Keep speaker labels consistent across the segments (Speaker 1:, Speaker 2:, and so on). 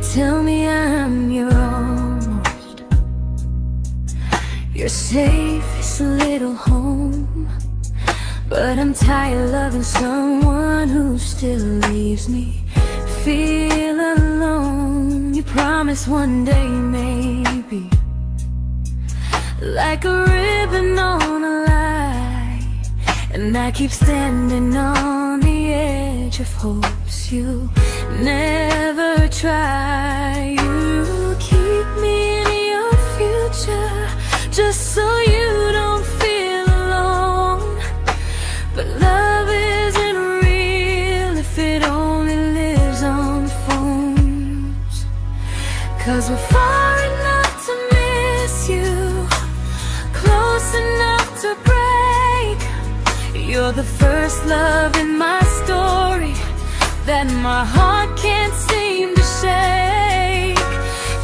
Speaker 1: tell me I'm your almost, your safest little home. But I'm tired loving someone who still leaves me feel alone. You promise one day maybe, like a ribbon on a line, and I keep standing on the edge of hopes you never try. You keep me in your future just so you don't feel alone. But love isn't real if it only lives on the phones. 'Cause we're far enough to miss you, close enough to break. You're the first love in my story that my heart can't seem to shake.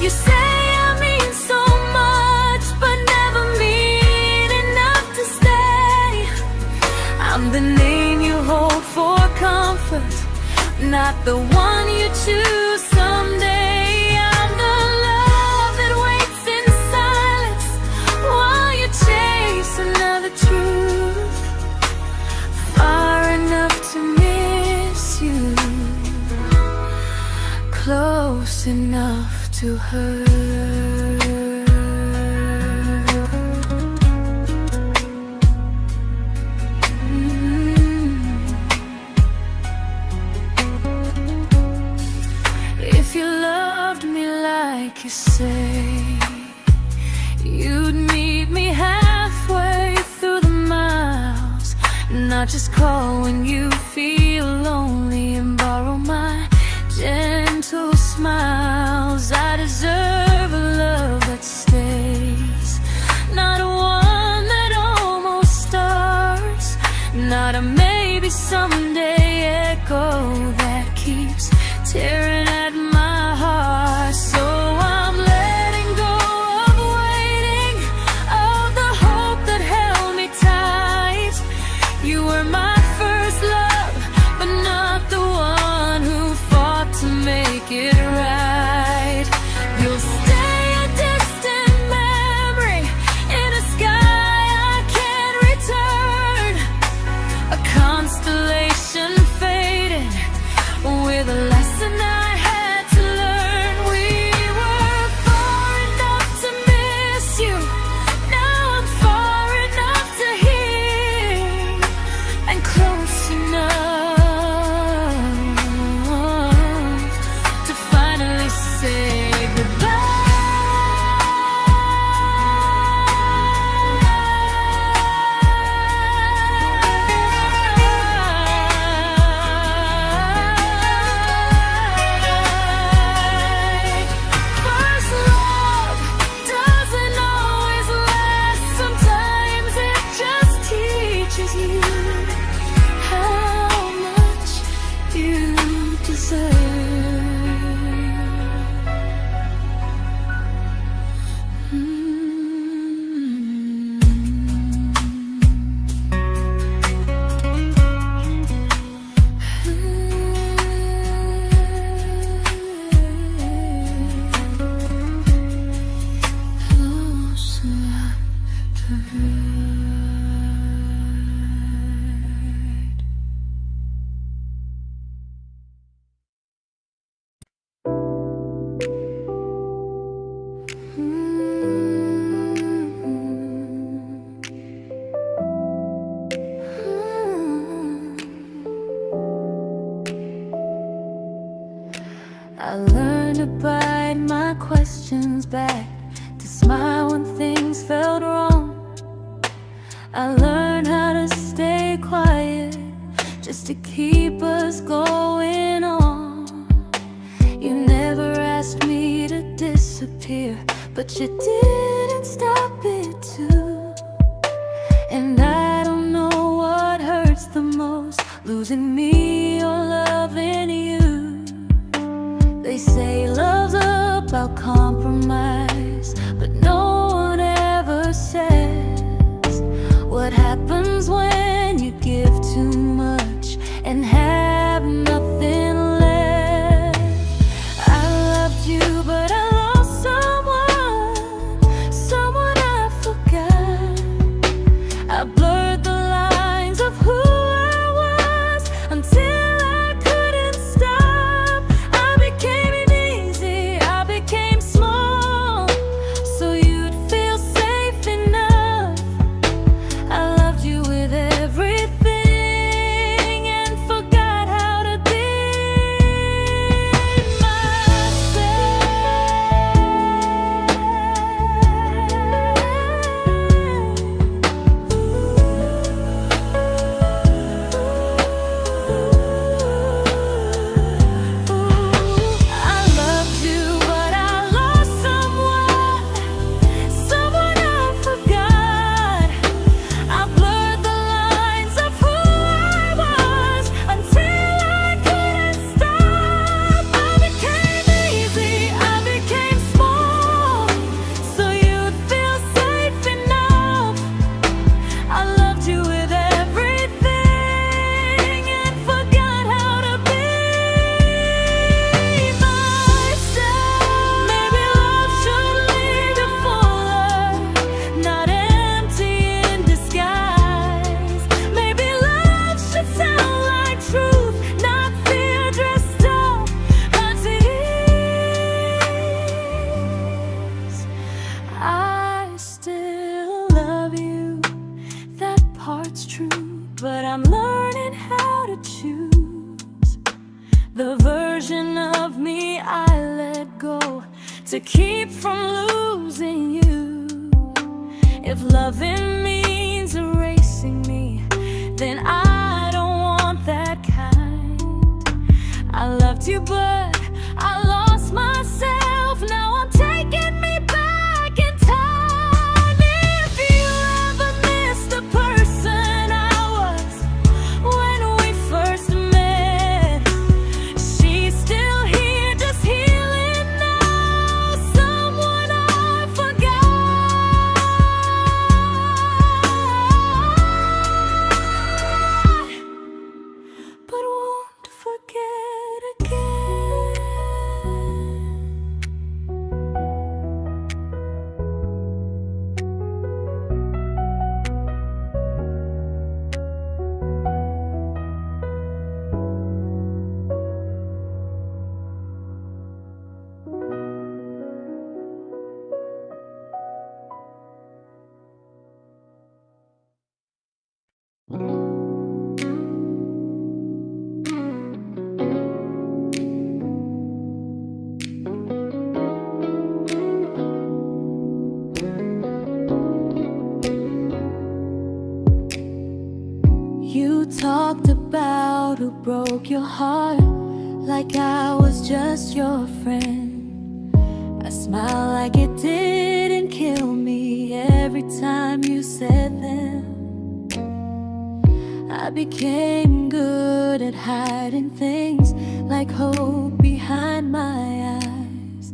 Speaker 1: You say I mean so much, but never mean enough to stay. I'm the name you hold for comfort, not the one you choose someday. I'm the love that waits in silence while you chase another truth. Far enough to miss you, close enough to hurt. If you loved me like you say, you'd meet me halfway through the miles, not just call when you feel lonely and borrow my gentle smiles. I deserve a love that stays, not one that almost starts, not a maybe someday echo that keeps tearing at my heart. So I'm letting go of waiting, of the hope that held me tight. You were my first love, but not the one who fought to make it right. You'll stay a distant memory in a sky I can't return, a constellation faded with a lesson I had to learn. We were far enough to miss you, now I'm far enough to hear, and close enough to finally say goodbye. First love doesn't always last, sometimes it just teaches you how much you deserve. Close enough to hurt. I learned to bite my questions back, to smile when things felt wrong. I learned how to stay quiet just to keep us going on. You never asked me to disappear, but you didn't stop it too. And I don't know what hurts the most, losing me or loving you. They say love's about compromise, but no one ever says what happens when you give too much and have nothing left. I loved you I'm learning how to choose the version of me I let go to keep from losing you. If loving means erasing me, then I don't want that kind. I loved you, but I lost myself. Now I'm taking me back in time. If you ever miss the person I was when we first met, she's still here, just healing now. Someone I forgot, but won't forget again. You talked about who broke your heart, like I was just your friend. I smiled like it didn't kill me every time you said them. I became good at hiding things like hope behind my eyes.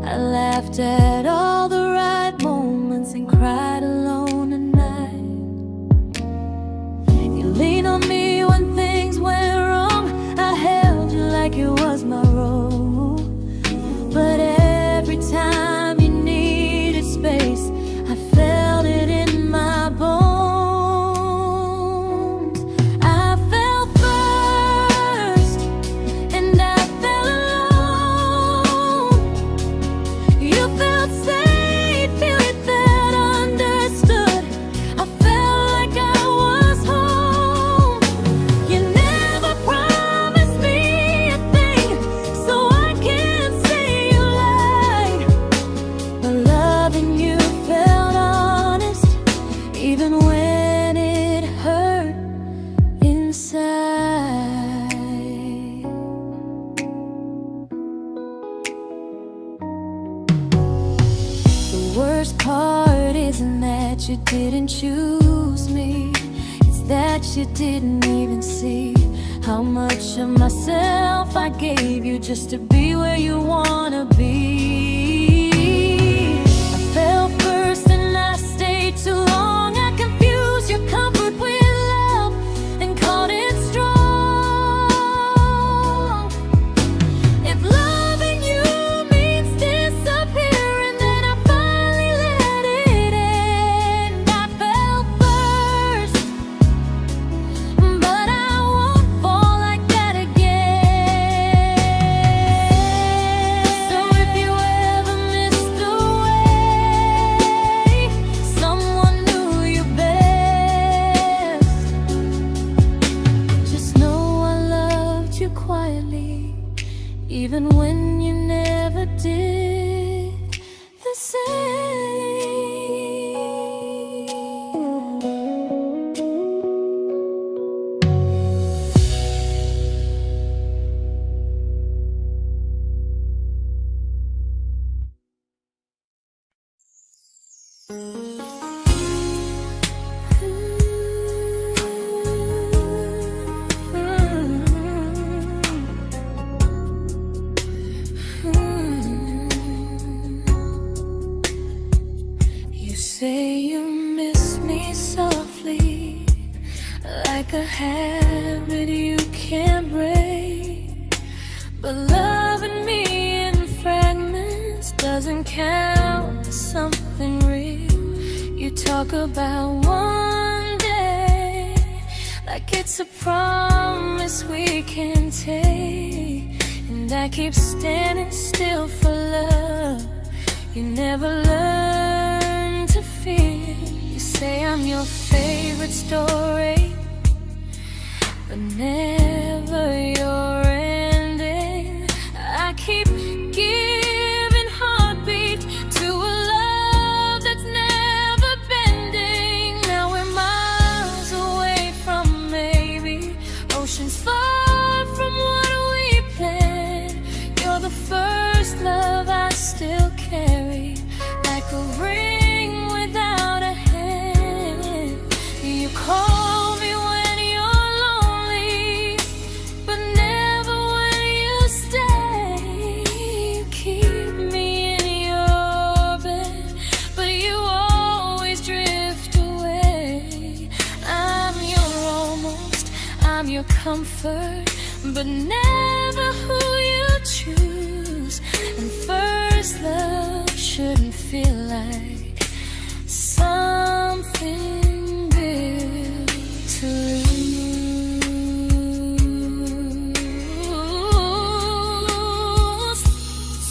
Speaker 1: I laughed at all the right moments and cried alone at night. You leaned on me when things went wrong. I held you like it was my role. But every time you needed space, I felt it in my bones. I fell first, and I fell alone. You felt safe, you felt understood. I felt like I was home. You never promised me a thing, so I can't say you lied. But loving you felt honest, even when it hurt inside. The worst part isn't that you didn't choose me, it's that you didn't even see how much of myself I gave you just to be where you wanna be. I fell first and I stayed too long. I confused your comfort with love and called it strong. If loving you means disappearing, then I finally let it end. I fell first, but I won't fall like that again. So if you ever missed the way someone knew you best, just know I loved you quietly, even when you never did the same. You say you miss me softly, like a habit you can't break. But loving me in fragments doesn't count as something real. You talk about one day like it's a promise we can take, and I keep standing still for love. You never learn to feel. You say I'm your favorite story, but never your ending. I keep giving heartbeat to a love that's never bending. Now we're miles away from maybe, oceans far from what we planned. You're the first love I still carry, like a ring without a hand. You call me when you're lonely, but never when you stay. You keep me in your bed, but you always drift away. I'm your almost, I'm your comfort, but never who you choose. And first love shouldn't feel like something built to lose.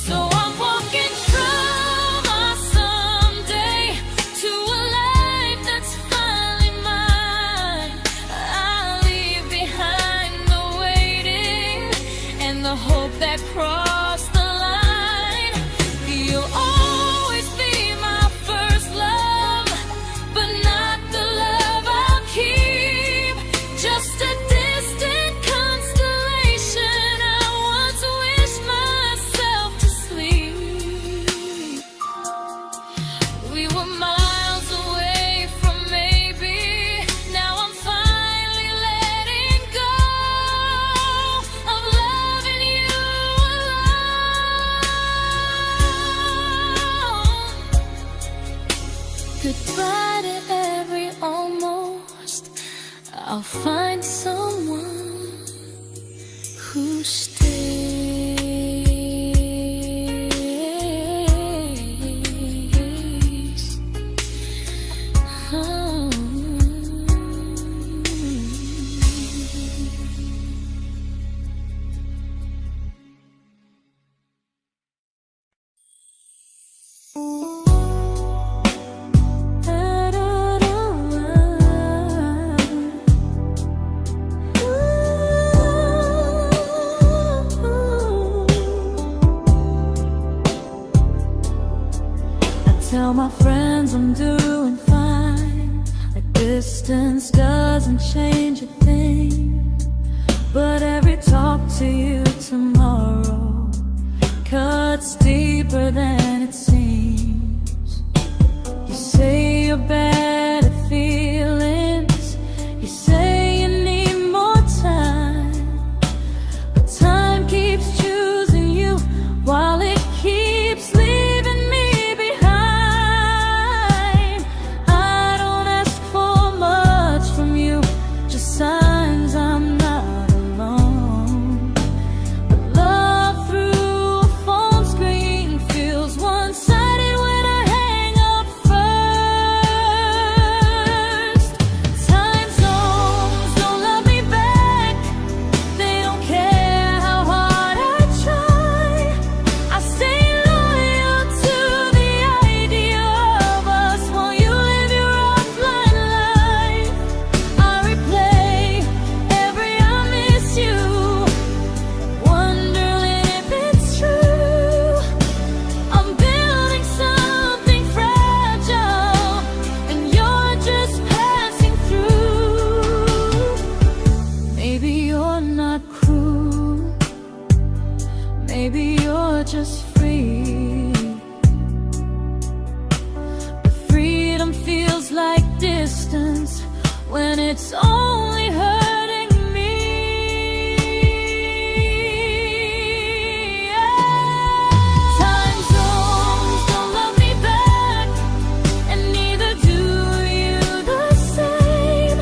Speaker 1: So I'm walking through my someday to a life that's finally mine. I'll leave behind the waiting and the hope that crossed the line. You'll always be my first love, but not the love I'll keep. Just a distant constellation I once wished myself to sleep. We were miles away from maybe, now I'm finally letting go of loving you alone. Goodbye to every almost, I'll find someone who stays. Oh. Tell my friends I'm doing fine, like distance doesn't change a thing. But every talk to you tomorrow cuts deeper than it seems. You say you're bad at feelings, you say you need more time, but time keeps choosing you while it keeps leaving me behind. I don't ask for much from you, just signs I'm not alone. But love through a phone screen feels one-sided when I hang up first. Time zones don't love me back, they don't care how hard I try. I stay loyal to the idea of us while you live your offline life. I replay every I miss you, wondering if it's true. I'm building something fragile, and you're just passing through. Maybe you're not cruel, maybe you're just free. But freedom feels like distance when it's only hurting me. Time zones don't love me back, and neither do you the same.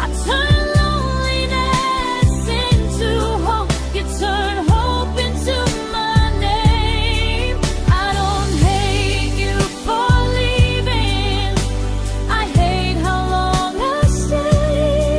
Speaker 1: I turn loneliness into hope, you turn hope into my name. I don't hate you for leaving, I hate how long I stayed.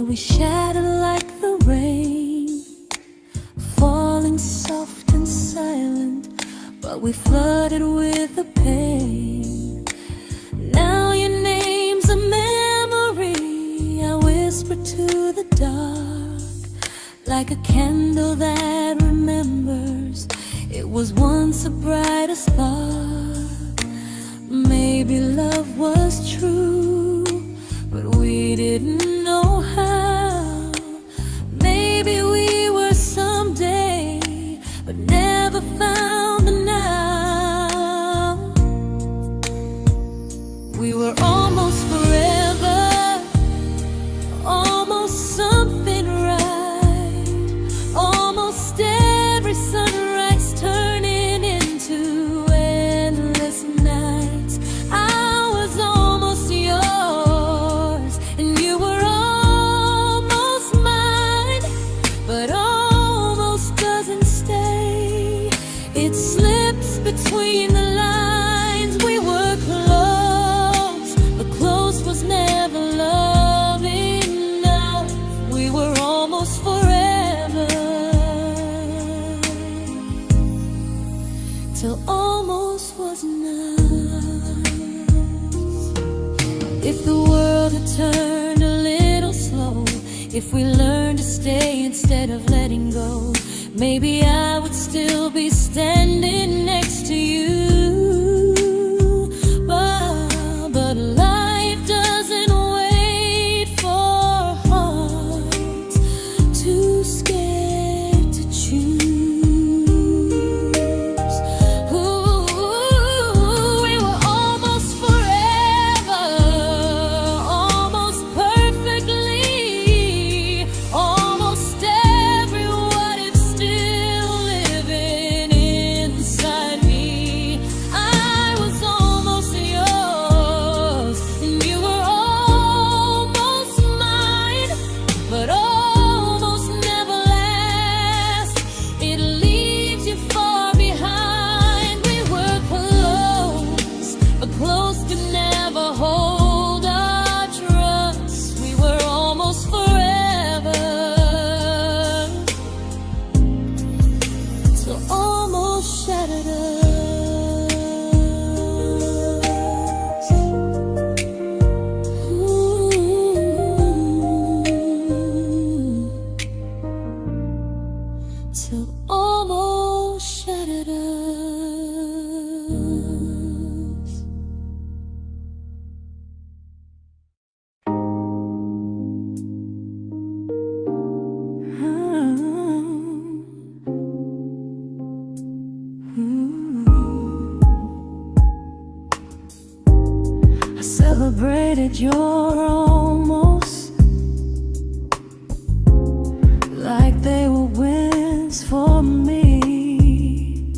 Speaker 1: we shattered like the rain, falling soft and silent, but we flooded with the pain. Now your name's a memory I whisper to the dark, like a candle that remembers it was once a brighter spark. Maybe love was true, but we didn't know how. Maybe we were someday, but never found the now. We were almost forever, almost something right, almost every sunrise turning into endless nights. I was almost yours, and you were almost mine, but almost doesn't stay. It slips between the lines. We were close, but close was never love enough. We were almost forever, till almost was enough. If the world had turned a little slow, if we learned to stay instead of letting go, maybe I would still be standing next to you. But life doesn't wait for hearts too scared to choose. Ooh, we were almost forever, almost perfectly, almost every what if still living inside me. I was almost yours, and you were almost mine, but almost never lasts. It leaves you far behind. We were close, but close could never hold our trust. We were almost forever, till almost shattered us. Ooh, till almost shattered us. I celebrated your almost like they were wins for me.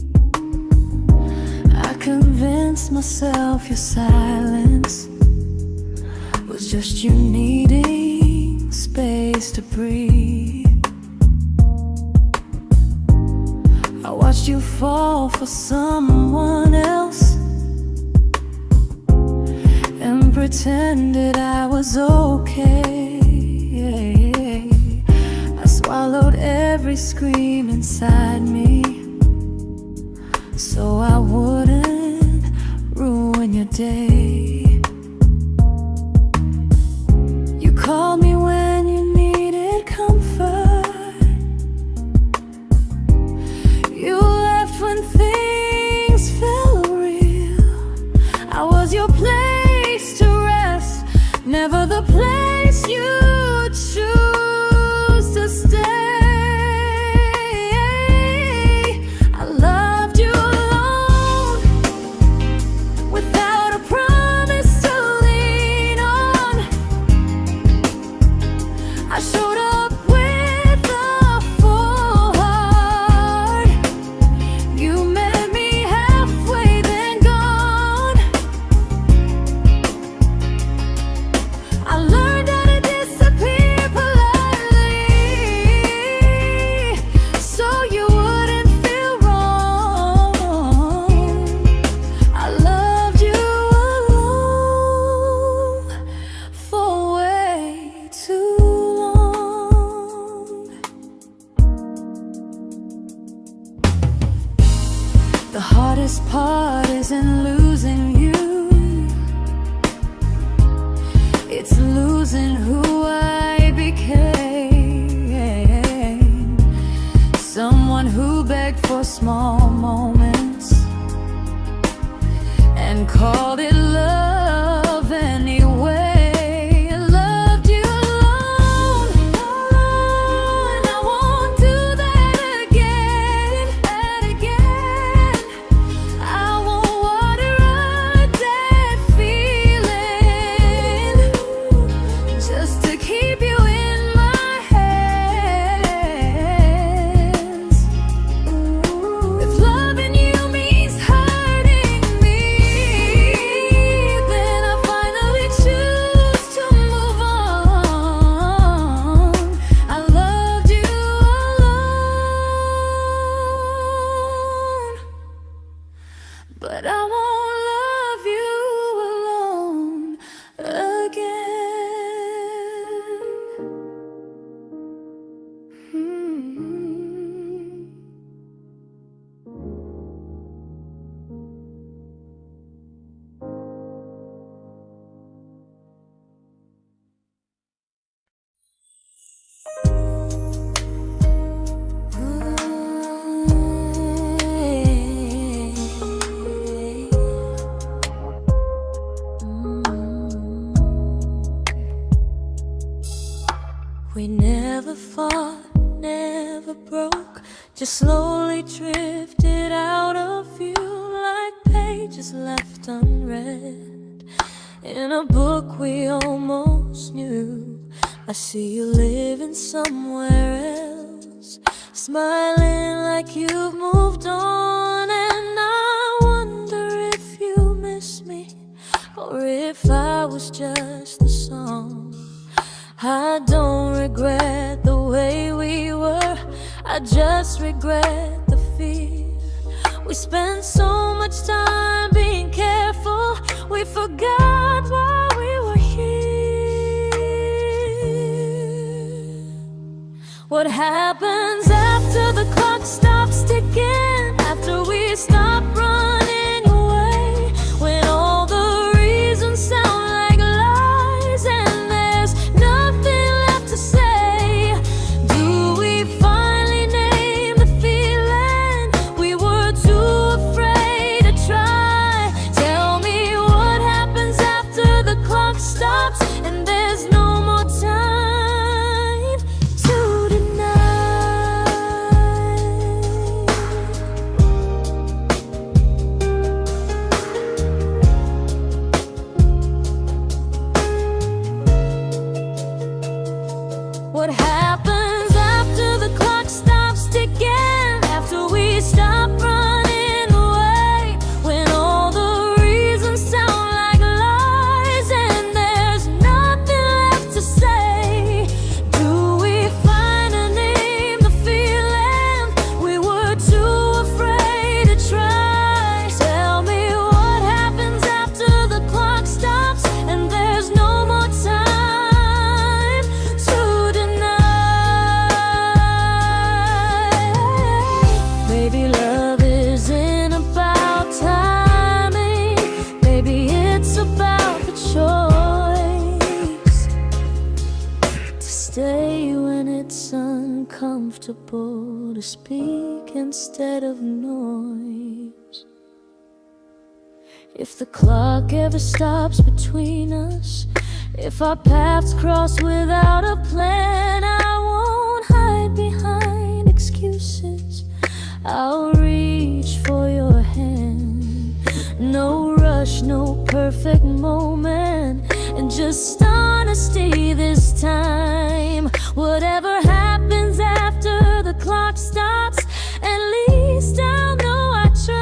Speaker 1: I convinced myself your silence was just you needing space to breathe. I watched you fall for someone else and pretended I was okay. I swallowed every scream inside me so I wouldn't ruin your day. You called me when you needed comfort. You left when things felt real. I was your place to rest, never the place you choose to stay. I loved you alone, without a promise to lean on. I showed up with a full heart. You met me halfway, then gone. I learned how to disappear heart isn't losing you, it's losing who I became. Someone who begged for small moments and called it love anyway. Loved you alone, and I won't do that again, and again. I won't water a dead feeling just to keep you in my hands. If loving you means hurting me, then I finally choose to move on. I loved you alone, but I won't love you alone again. We never fought, never broke, just slowly drifted out of view like pages left unread in a book we almost knew. I see you living somewhere else, smiling like you've moved on, and I wonder if you miss me or if I was just a song. I don't regret the way we were, I just regret the fear. We spent so much time being careful, we forgot why we were here. What happens after the clock stops ticking, after we stop running away, when all the reasons sound like lies and there's nothing left to say? Do we finally name the feeling we were too afraid to try? Tell me what happens after the clock stops and there's no more time to deny. What happens after the clock stops ticking, after we stop running away, when all the reasons sound like lies and there's nothing left to say? Do we finally name the feeling we were too afraid to try? Tell me what happens after the clock stops and there's no more time to deny. Maybe love isn't about timing, maybe it's about the choice to stay when it's uncomfortable, to speak instead of noise. If the clock ever stops between us, if our paths cross without a plan, I won't hide behind excuses, I'll reach for your hand. No rush, no perfect moment, and just honesty this time. Whatever happens after the clock stops, at least I'll know I tried.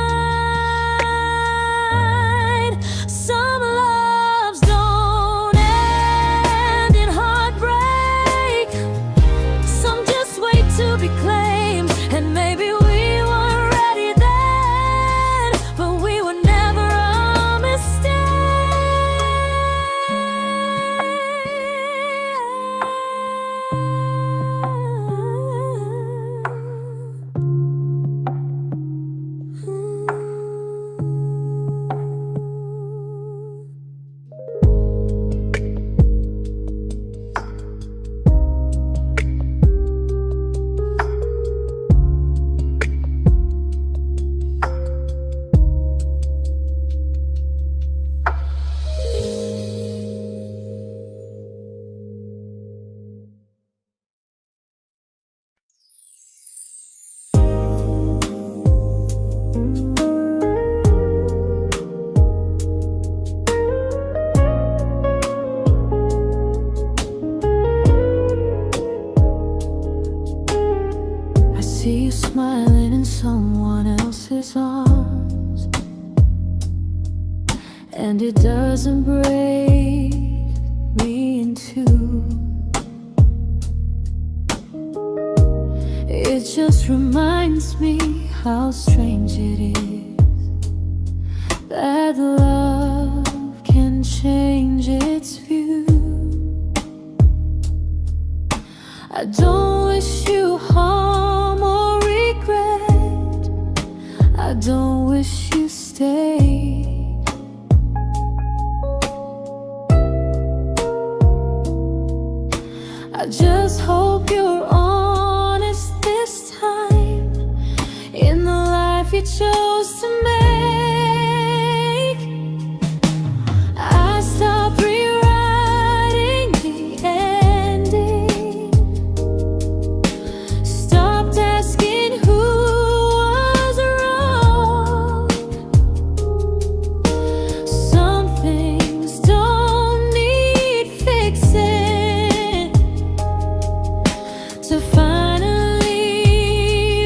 Speaker 1: Some loves don't end in heartbreak, some just wait to be claimed, and maybe we weren't ready then, but we were never a mistake. and it doesn't break me in two. It just reminds me how strange it is that love can change its view. I don't wish you harm or regret. I don't wish you stay. I just hope you're honest this time in the life you chose to make. I stopped rewriting the ending, stopped asking who was wrong. Some things don't need fixing to finally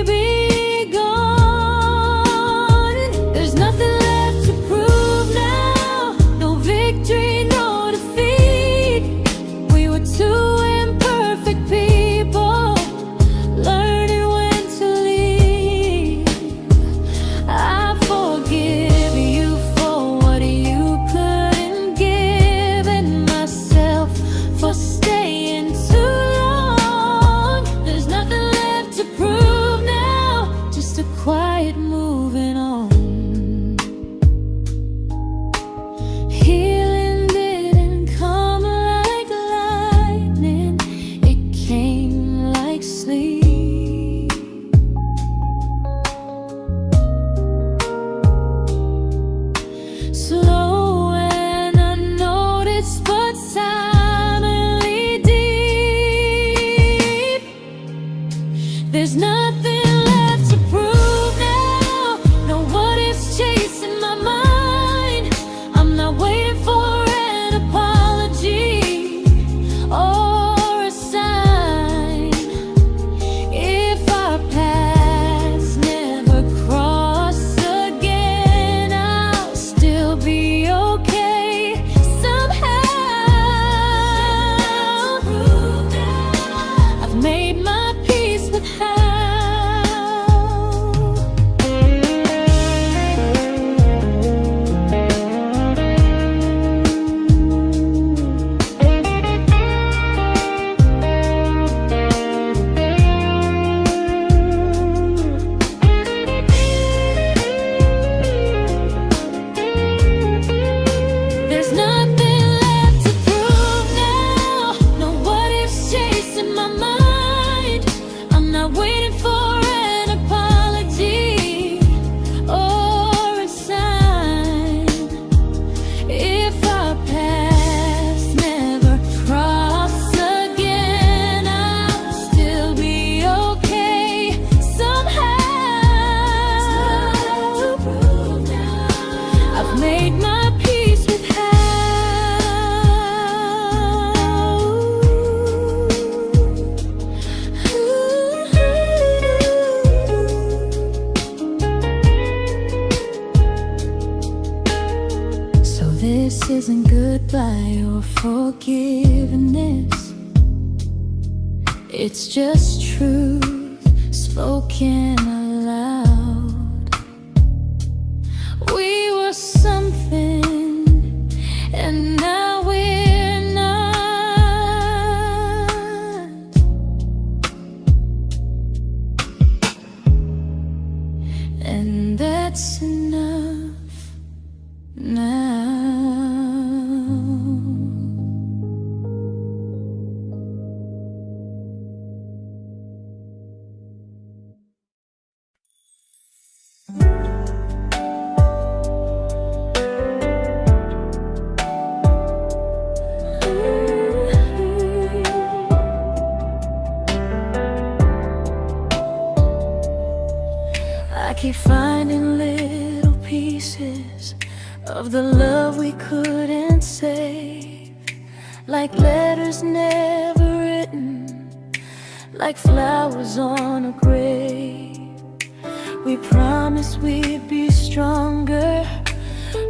Speaker 1: be gone. There's nothing left to prove now, no victory, no defeat. We were two imperfect people, learning when to leave. I forgive you for what you couldn't give, and myself for staying too long. There's nothing left to prove now, just a quiet moving on. Healing didn't come like lightning, it came like sleep. Slow and unnoticed, but silently deep. There's nothing left to prove now, no what ifs chasing my mind. I'm not waiting for an apology or a sign. If our paths never cross again, I'll still be okay somehow. I've made my peace with how. There's nothing left to prove now, no what ifs chasing my mind. I'm not waiting for an apology or a sign. If our paths never cross again, I'll still be okay somehow. I've made my peace with how. So this isn't goodbye or forgiveness, it's just truth spoken aloud. We were something, and now we're not. And that's enough now. I keep finding little pieces of the love we couldn't save, like letters never written, like flowers on a grave. We promised we'd be stronger,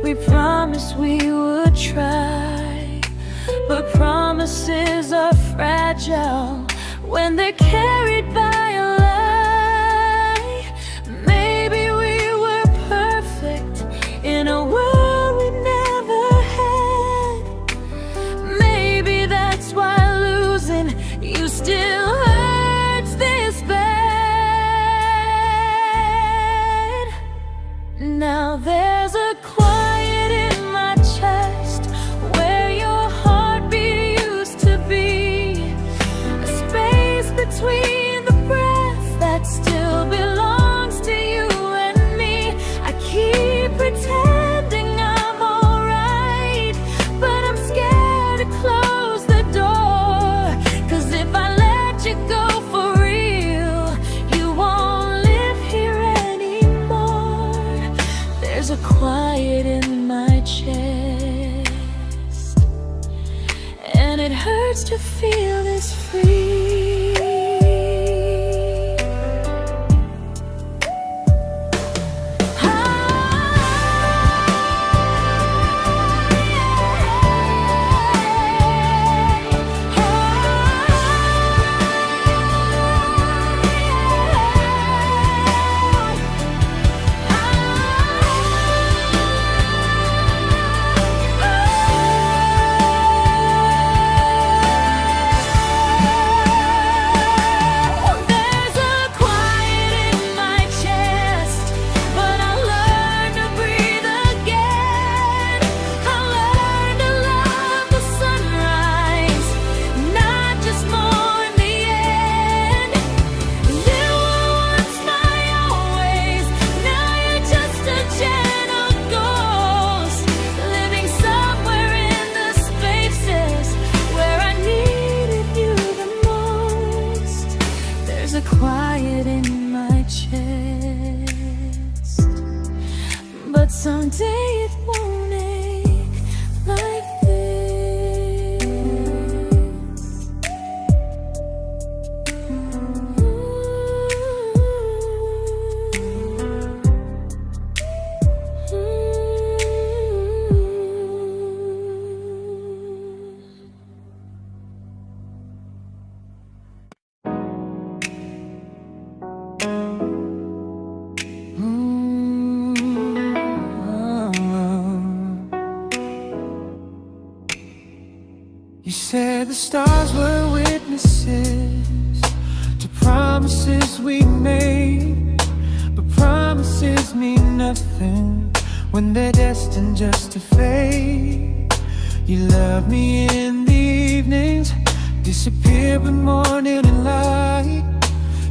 Speaker 1: We promised we would try, but promises are fragile when they're carried by a lie. Maybe we were perfect in a world we never had. Maybe that's why losing you still hurts this bad. Now there's a quiet in my chest where your heartbeat used to be, a space between the breath that still belongs to you and me. I keep pretending I'm alright, but I'm scared to close the door. 'Cause if I let you go for real, you won't live here anymore. There's a quiet in my chest, and it hurts to feel this free. There's a quiet in my chest, but someday it won't ache like this.
Speaker 2: You said the stars were witnesses to promises we made, but promises mean nothing when they're destined just to fade. You love me in the evenings, disappear when morning and light.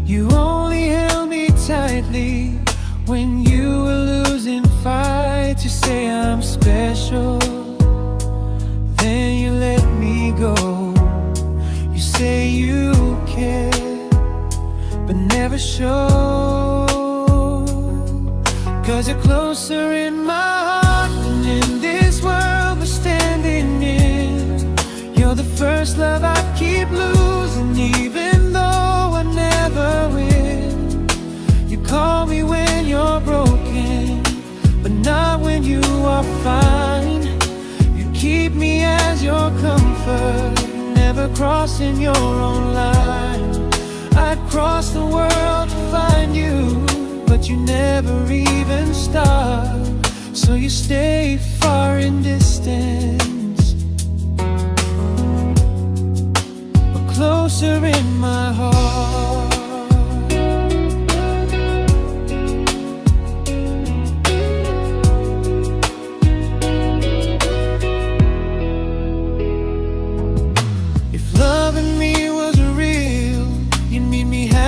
Speaker 2: You only held me tightly when you were losing fights. You say I'm special, then you let me go. You say you care, but never show. 'Cause you're closer in my heart than in this world we're standing in. You're the first love I keep losing, even though I never win. You call me when you're broken, but not when you are fine. Keep me as your comfort, never crossing your own line. I'd cross the world to find you, but you never even start. So you stay far in distance, but closer in my heart.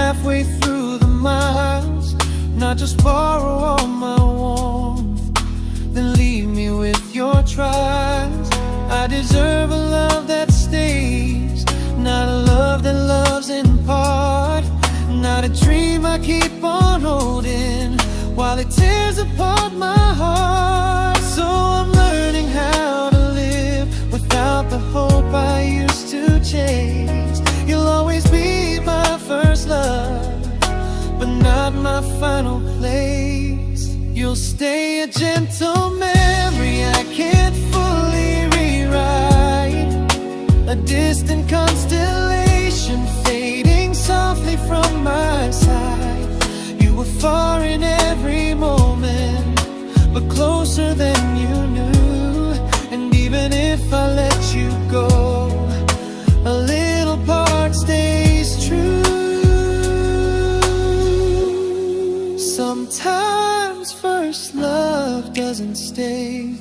Speaker 2: Halfway through the miles, not just borrow all my warmth, then leave me with your trials. I deserve a love that stays, not a love that loves in part. Not a dream I keep on holding while it tears apart my heart. So I'm learning how to live without the hope I used to chase. You'll always be my first love, but not my final place. You'll stay a gentle memory distant constellation fading softly from my side. You were far in every moment, but closer than you knew. And even if I let you go, a little part stays true. Sometimes first love doesn't stay,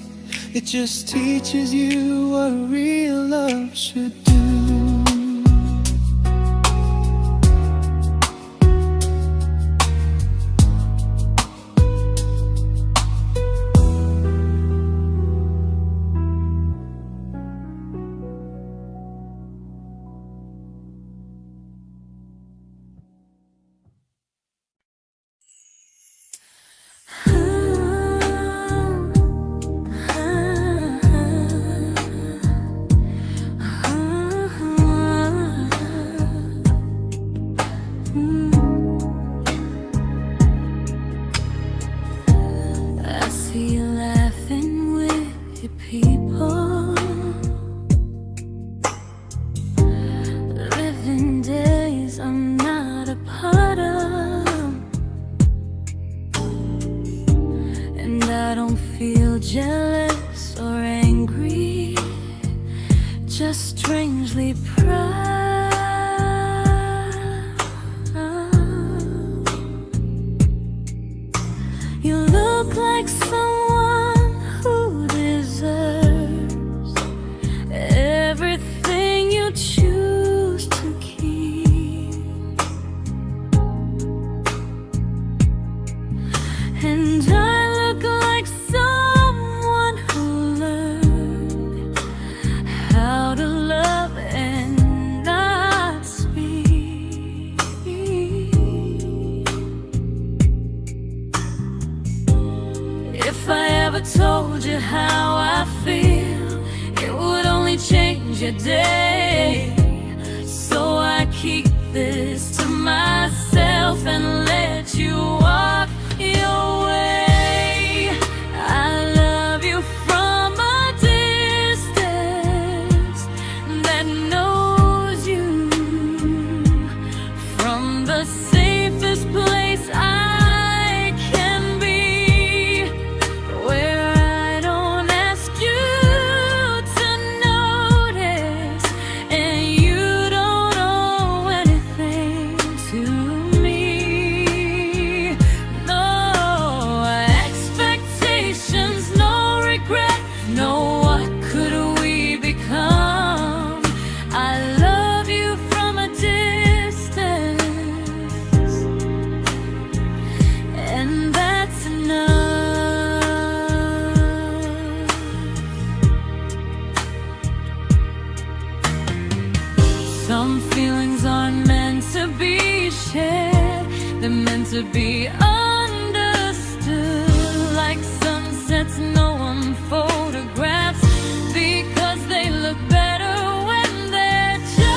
Speaker 2: it just teaches you what real love should do.
Speaker 1: Jealous or angry, just strangely proud. You look like someone who deserves everything you choose to keep. And I look like someone who learned how to love and not speak. If I ever told you how I feel, it would only change your day. So I keep this to myself and let you walk your way. I love you from a distance that knows you, from the safest place I can be, where I don't ask you to notice and you don't owe anything to me. No expectations, no regret, no what could we become. I love you from a distance, and that's enough. Some feelings aren't meant to be shared, they're meant to be understood. Like sunsets no one photographs, because they look better when they're just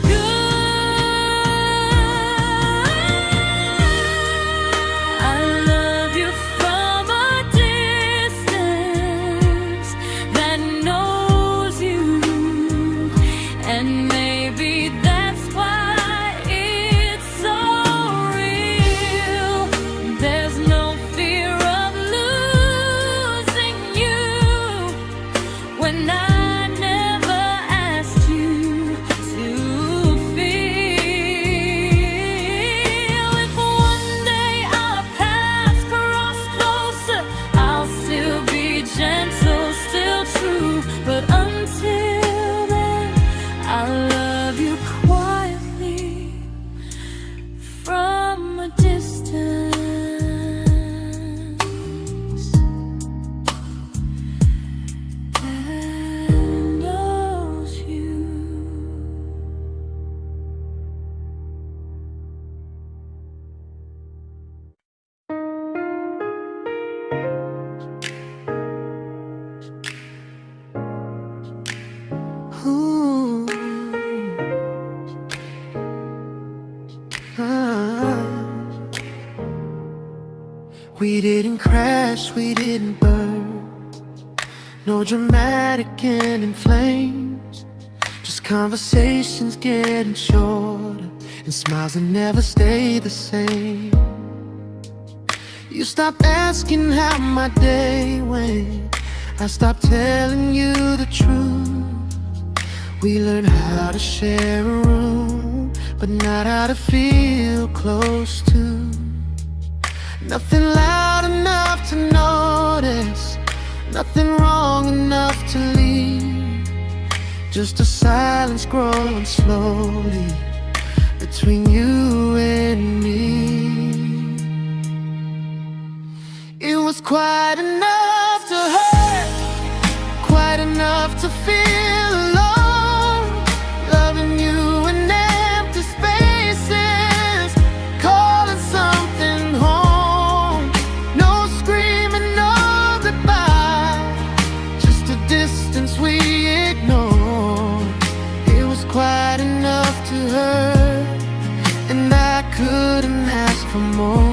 Speaker 1: good. I love you from a distance that knows you, and maybe that's why it's so real. There's no fear of losing you when I never asked you to feel. If one day our paths cross closer, I'll still be gentle, still true. But until then, I love you quietly from a distance that knows you.
Speaker 2: Ooh. Ah. We didn't crash, we didn't burn. No dramatic ending flames, just conversations getting shorter, and smiles that never stay the same. You stopped asking how my day went, I stopped telling you the truth. We learned how to share a room, but not how to feel close to. Nothing loud enough to notice, nothing wrong enough to leave. Just a silence growing slowly between you and me. It was quite enough to hurt, quite enough to feel alone. Loving you in empty spaces, calling something home. No screaming, no goodbye, just a distance we ignored. It was quite enough to hurt, and I couldn't ask for more.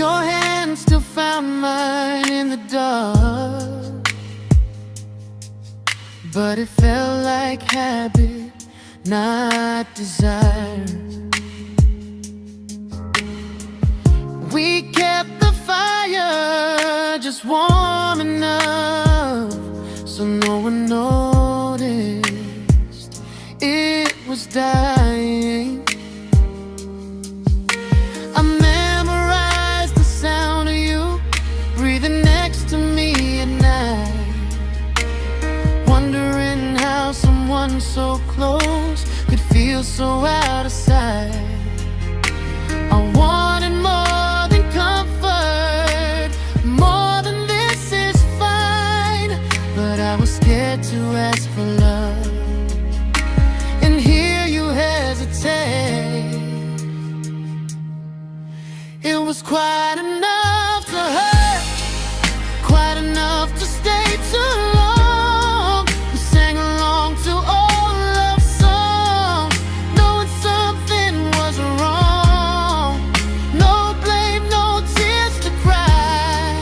Speaker 2: Your hand still found mine in the dark, but it felt like habit, not desire. We kept the fire just warm enough so no one noticed it was dying. I memorized the sound of you breathing next to me at night, wondering how someone so close could feel so out of sight. I wanted more than comfort, more than this is fine, but I was scared to ask for love, and here you hesitate. It was quite enough to hurt, quite enough to stay too long. We sang along to old love songs, knowing something was wrong. No blame, no tears to cry,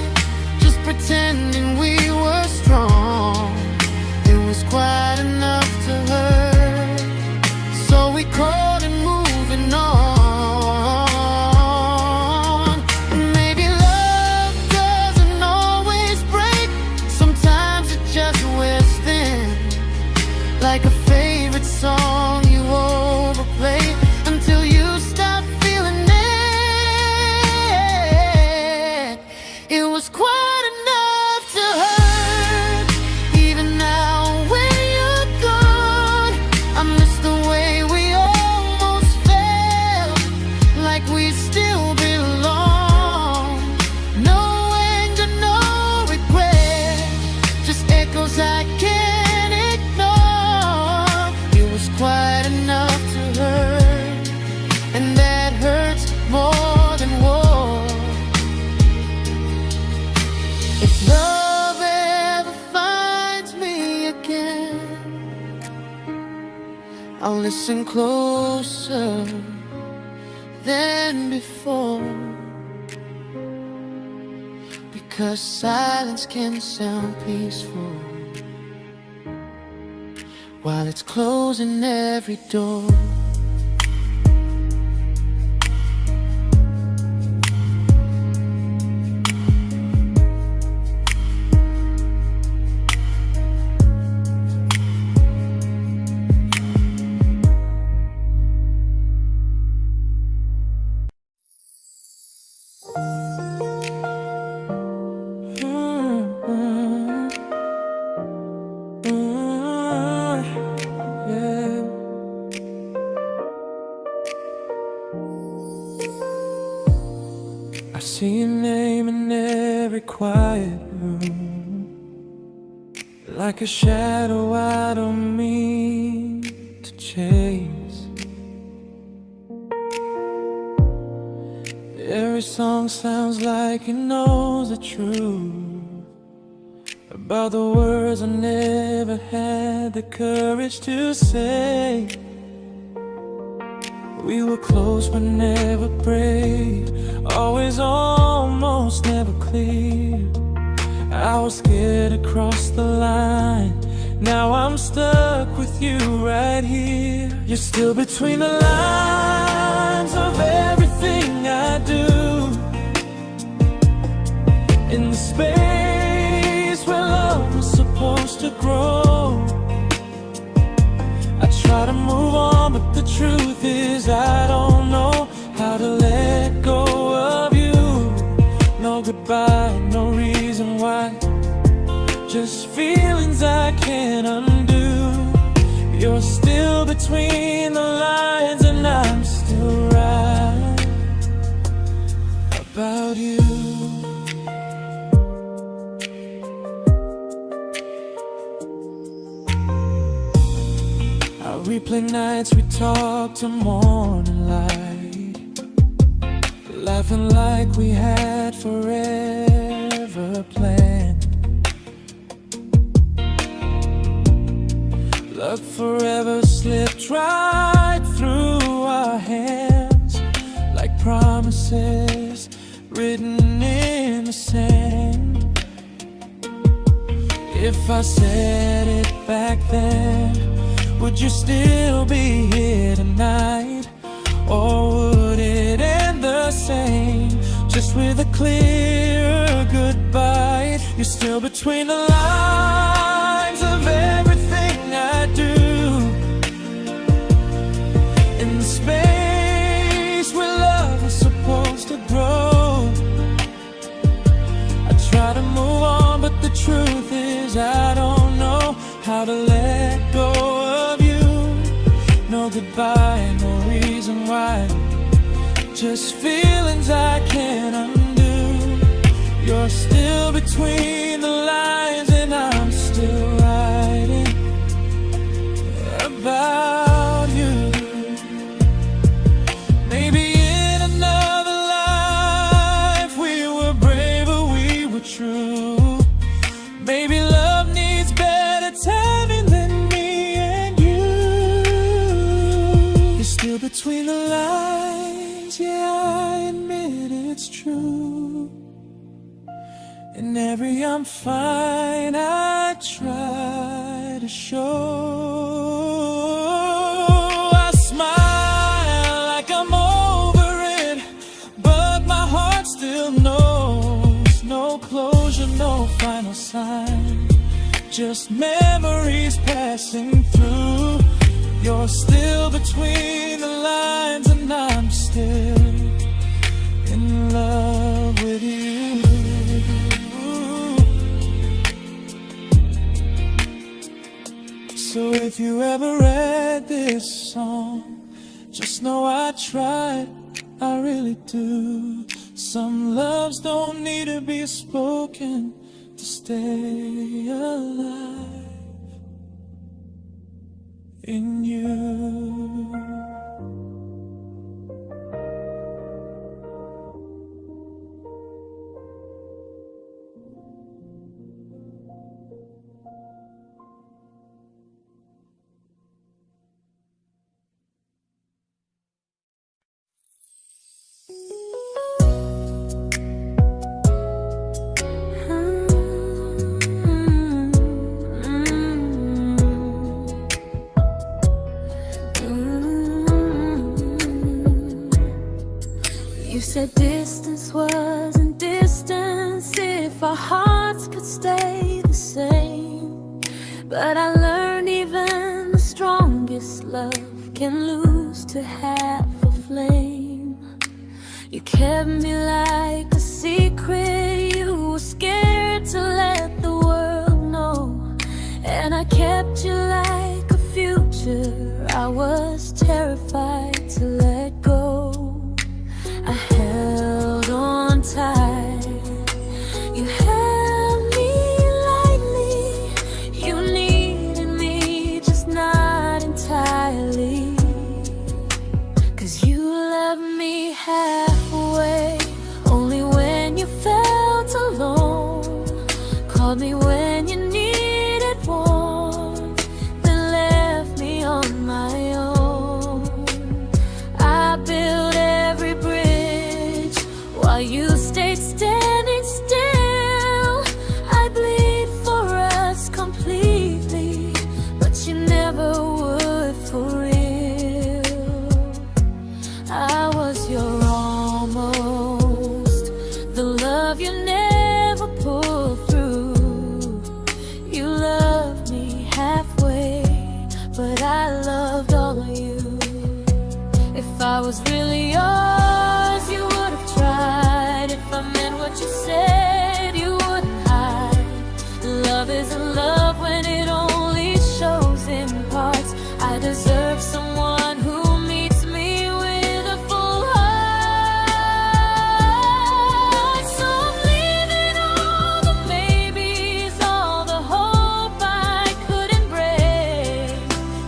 Speaker 2: just pretending we were strong. It was quite enough to hurt, so we called it moving on. Like a favorite song you overplay until you stop feeling it. It was quite enough to hurt. Even now when you're gone, I miss the way we almost felt, like we still belong. No anger, no regret, just echoes I can't ignore. Quite enough to hurt, and that hurts more than war. If love ever finds me again, I'll listen closer than before, because silence can sound peaceful while it's closing every door. I see your name in every quiet room, like a shadow I don't mean to chase. Every song sounds like it knows the truth about the words I never had the courage to say. We were close but never brave, always almost, never close. clear. I was scared to cross the line. Now I'm stuck with you right here. You're still between the lines of everything I do. In the space where love was supposed to grow. I try to move on, but the truth is I don't know how to let go of you. No goodbye, no reason why. Just feelings I can't undo. You're still between the lines, and I'm still right about you. I replay nights we talk till morning light, laughing like we had forever planned. Luck forever slipped right through our hands, like promises written in the sand. If I said it back then, would you still be here tonight? Or would it end the same, just with a clear goodbye? You're still between the lines of everything I do. In the space where love was supposed to grow. I try to move on, but the truth is I don't know how to let go of you. No goodbye, no reason why. Just feelings I can't undo. You're still between the lines, and I'm still writing about you. Maybe in another life we were braver, we were true. Maybe love needs better timing than me and you. You're still between the lines, yeah, I admit it's true. In every I'm fine I try to show. I smile like I'm over it, but my heart still knows. No closure, no final sign, just memories passing through. You're still between the lines, and I'm still in love with you. So if you ever read this song, just know I tried, I really do. Some loves don't need to be spoken to stay alive in you.
Speaker 1: You said distance wasn't distance if our hearts could stay the same. But I learned even the strongest love can lose to half a flame. You kept me like a secret you were scared to let the world know. And I kept you like a future I was terrified to let go. I held on tight, you held me lightly. You needed me, just not entirely. 'Cause you loved me halfway, only when you felt alone. Called me when you needed warmth, then left me on my own. I built every bridge while you stayed standing still. love you never pulled through. You loved me halfway, but I loved all of you. If I was really yours, you would have tried. If I meant what you said, you wouldn't hide. Love isn't love when it only shows in parts. I deserve someone who meets me with a full heart. So I'm leaving all the maybes, all the hope I couldn't break.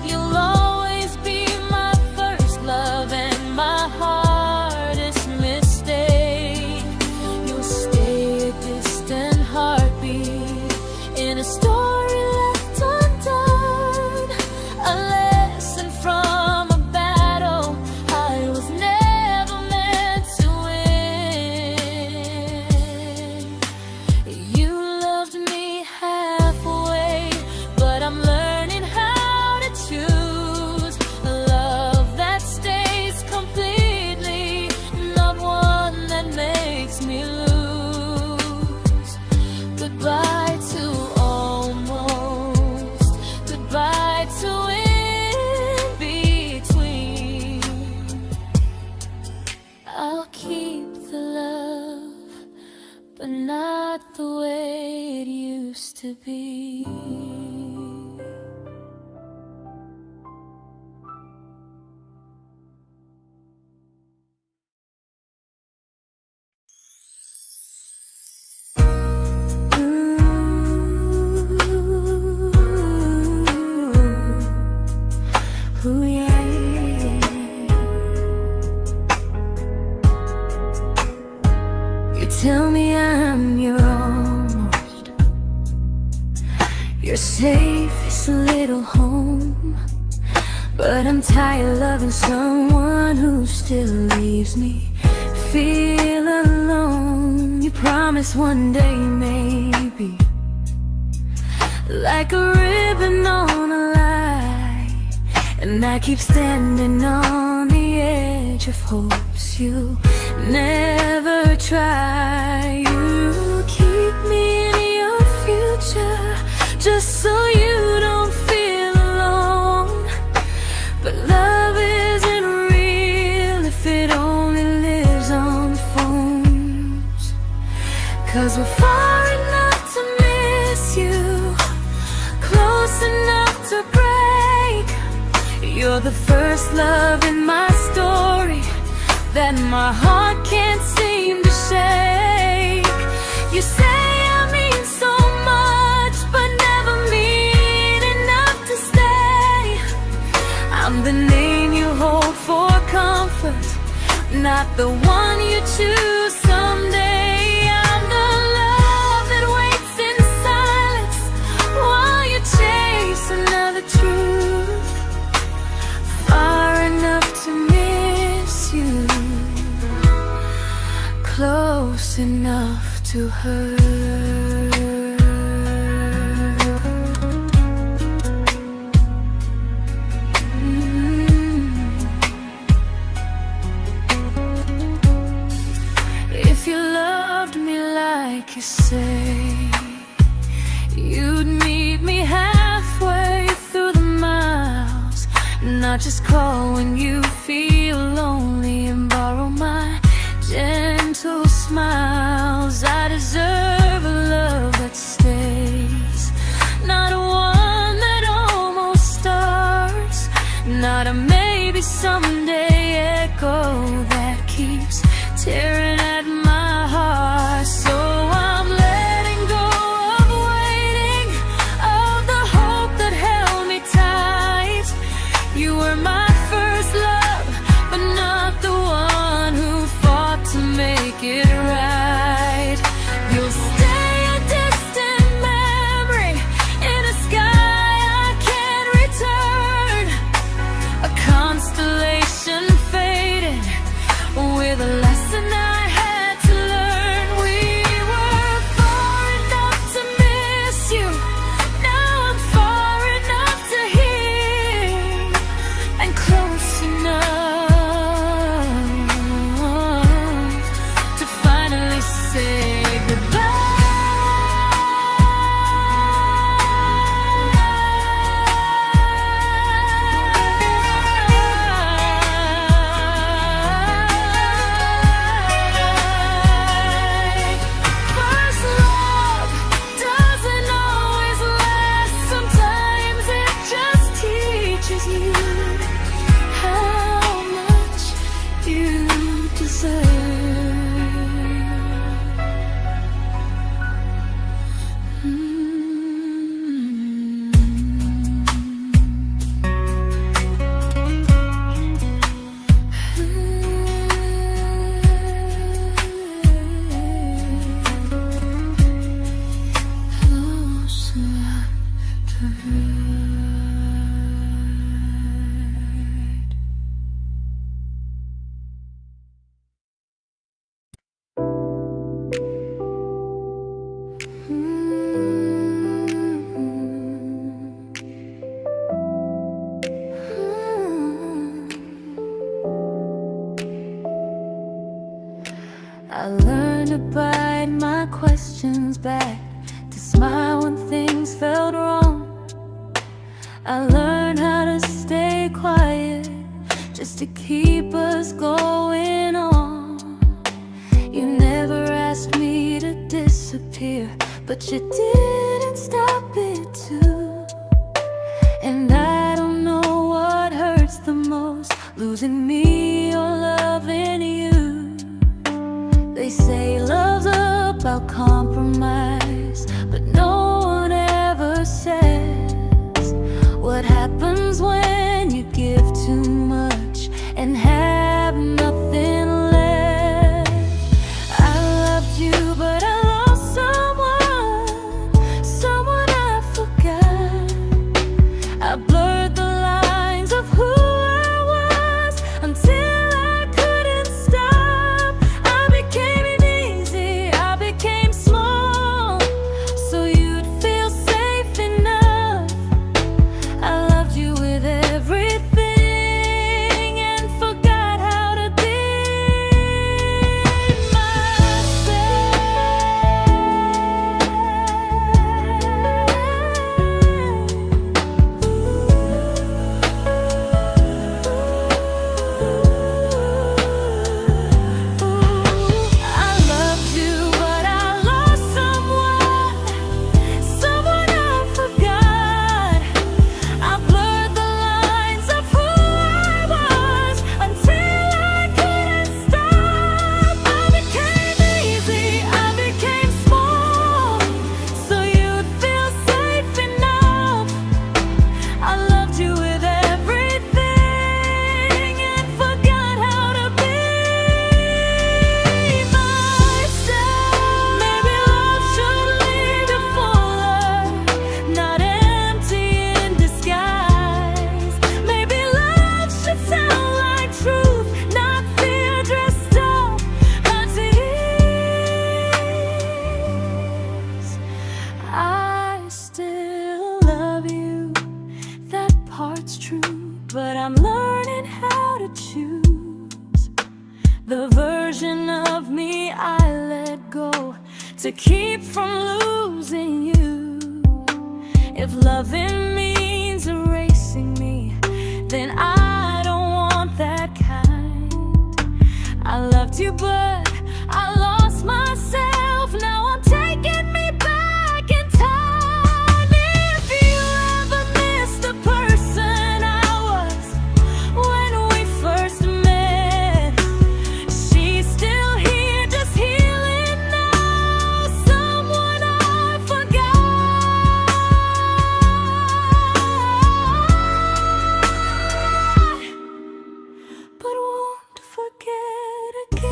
Speaker 1: You'll always be my first love and my hardest mistake. You'll stay a distant heartbeat in a story left undone, a lesson from a battle I was never meant to win. You loved me halfway, but I'm learning how to choose a love that stays completely, not one that makes me lose. Goodbye to almost, goodbye to in between. I'll keep the love, but not the way it used to be. Ooh, yeah, yeah. You tell me I'm your almost, your safest little home, but I'm tired loving someone who still leaves me feel alone. You promise one day maybe, like a ribbon on a line, and I keep standing on the edge of hopes you never try. You keep me in your future just so you don't feel alone. But love isn't real if it only lives on phones. 'Cause we're far enough to miss you, close enough to break. You're the first love in my story that my heart can't seem to shake. You say I mean so much, but never mean enough to stay. I'm the name you hold for comfort, not the one you choose someday. I'm the love that waits in silence while you chase another truth. Far enough to miss you, close enough to hurt. If you loved me like you say, you'd meet me halfway through the miles, not just call when you feel lonely and borrow my gentle smiles. I deserve a love that stays, not one that almost starts, not a maybe someday echo that keeps tearing at my heart. So I'm letting go of waiting, of the hope that held me tight. You were my first love, but not the one I learned to bite my questions back, to smile when things felt wrong. I learned how to stay quiet, just to keep us going on. You never asked me to disappear, but you didn't stop it too. And I don't know what hurts the most, losing me or loving you. They say love's about compromise, but no one ever says what happens when you give too much and have nothing left. I loved you, but I lost someone I forgot. I blurred the lines of who I was until I couldn't stop. I became easy, I became small, so you'd feel safe enough. I loved you with everything and forgot how to be I loved you, but I lost someone I forgot. I blurred the lines of who I was until I couldn't stop. I became easy, I became small, so you'd feel safe enough. I loved you with everything and forgot how to be myself. Maybe love should lead you fuller, not empty in disguise. Maybe love should sound like truth, not fear dressed up as ease. I still love you, that part's true, but I'm learning how to choose the version of me I let go to keep from losing you. If loving means erasing me, then I don't want that kind. I loved you, but I lost myself. Now I'm taking me back in time. If you ever missed the person I was when we first met, she's still here, just healing now. Someone I forgot, but won't forget again.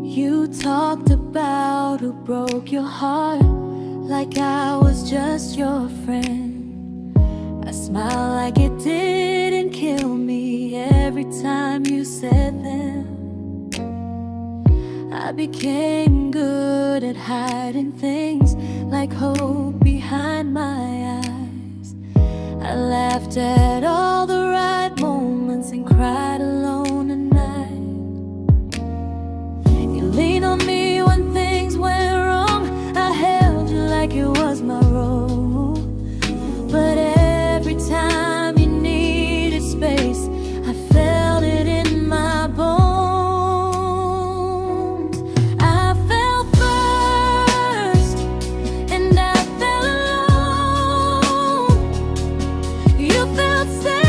Speaker 1: You talked about who broke your heart, like I was just your friend. I smile like it didn't kill me every time you said them. I became good at hiding things like hope behind my eyes. I laughed at all the right moments and cried alone at night. You leaned on me when things went wrong. I held you like it was my role. But every time you needed space, I felt it in my bones. I fell first, and I fell alone. You felt safe.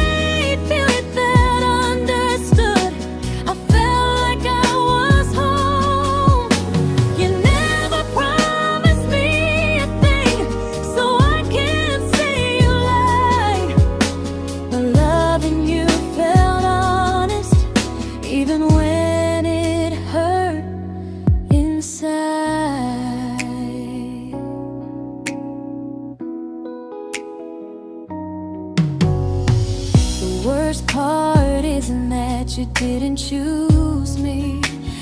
Speaker 1: worst part isn't that you didn't choose me,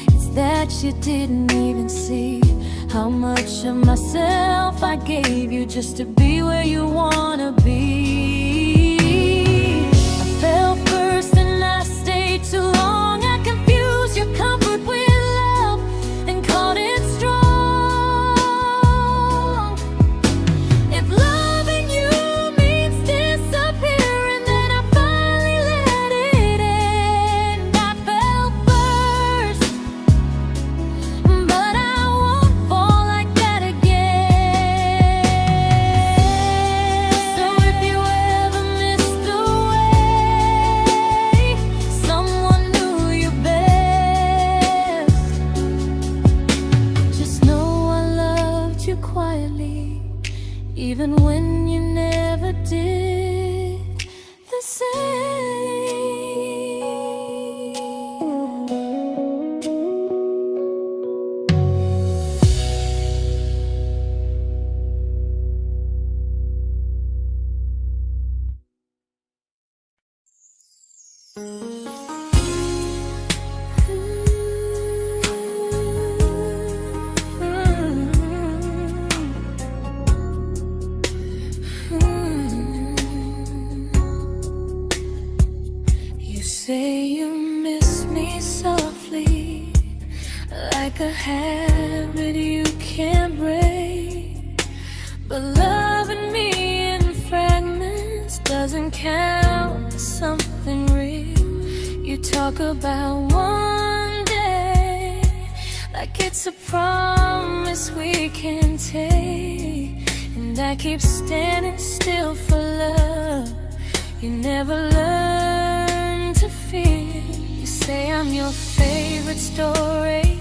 Speaker 1: it's that you didn't even see how much of myself I gave you just to be where you wanna be. I fell first and I stayed too long. I confused your comfort with love and called it strong. If loving you means disappearing, then I finally let it end. I fell first, but I won't fall like that again. So if you ever missed the way someone knew you best, just know I loved you quietly, even when you never did the same. You say you miss me softly, like a habit you can't break. But loving me in fragments doesn't count as something real. You talk about one day like it's a promise we can take, and I keep standing still for love. You never learn to feel. You say I'm your favorite story,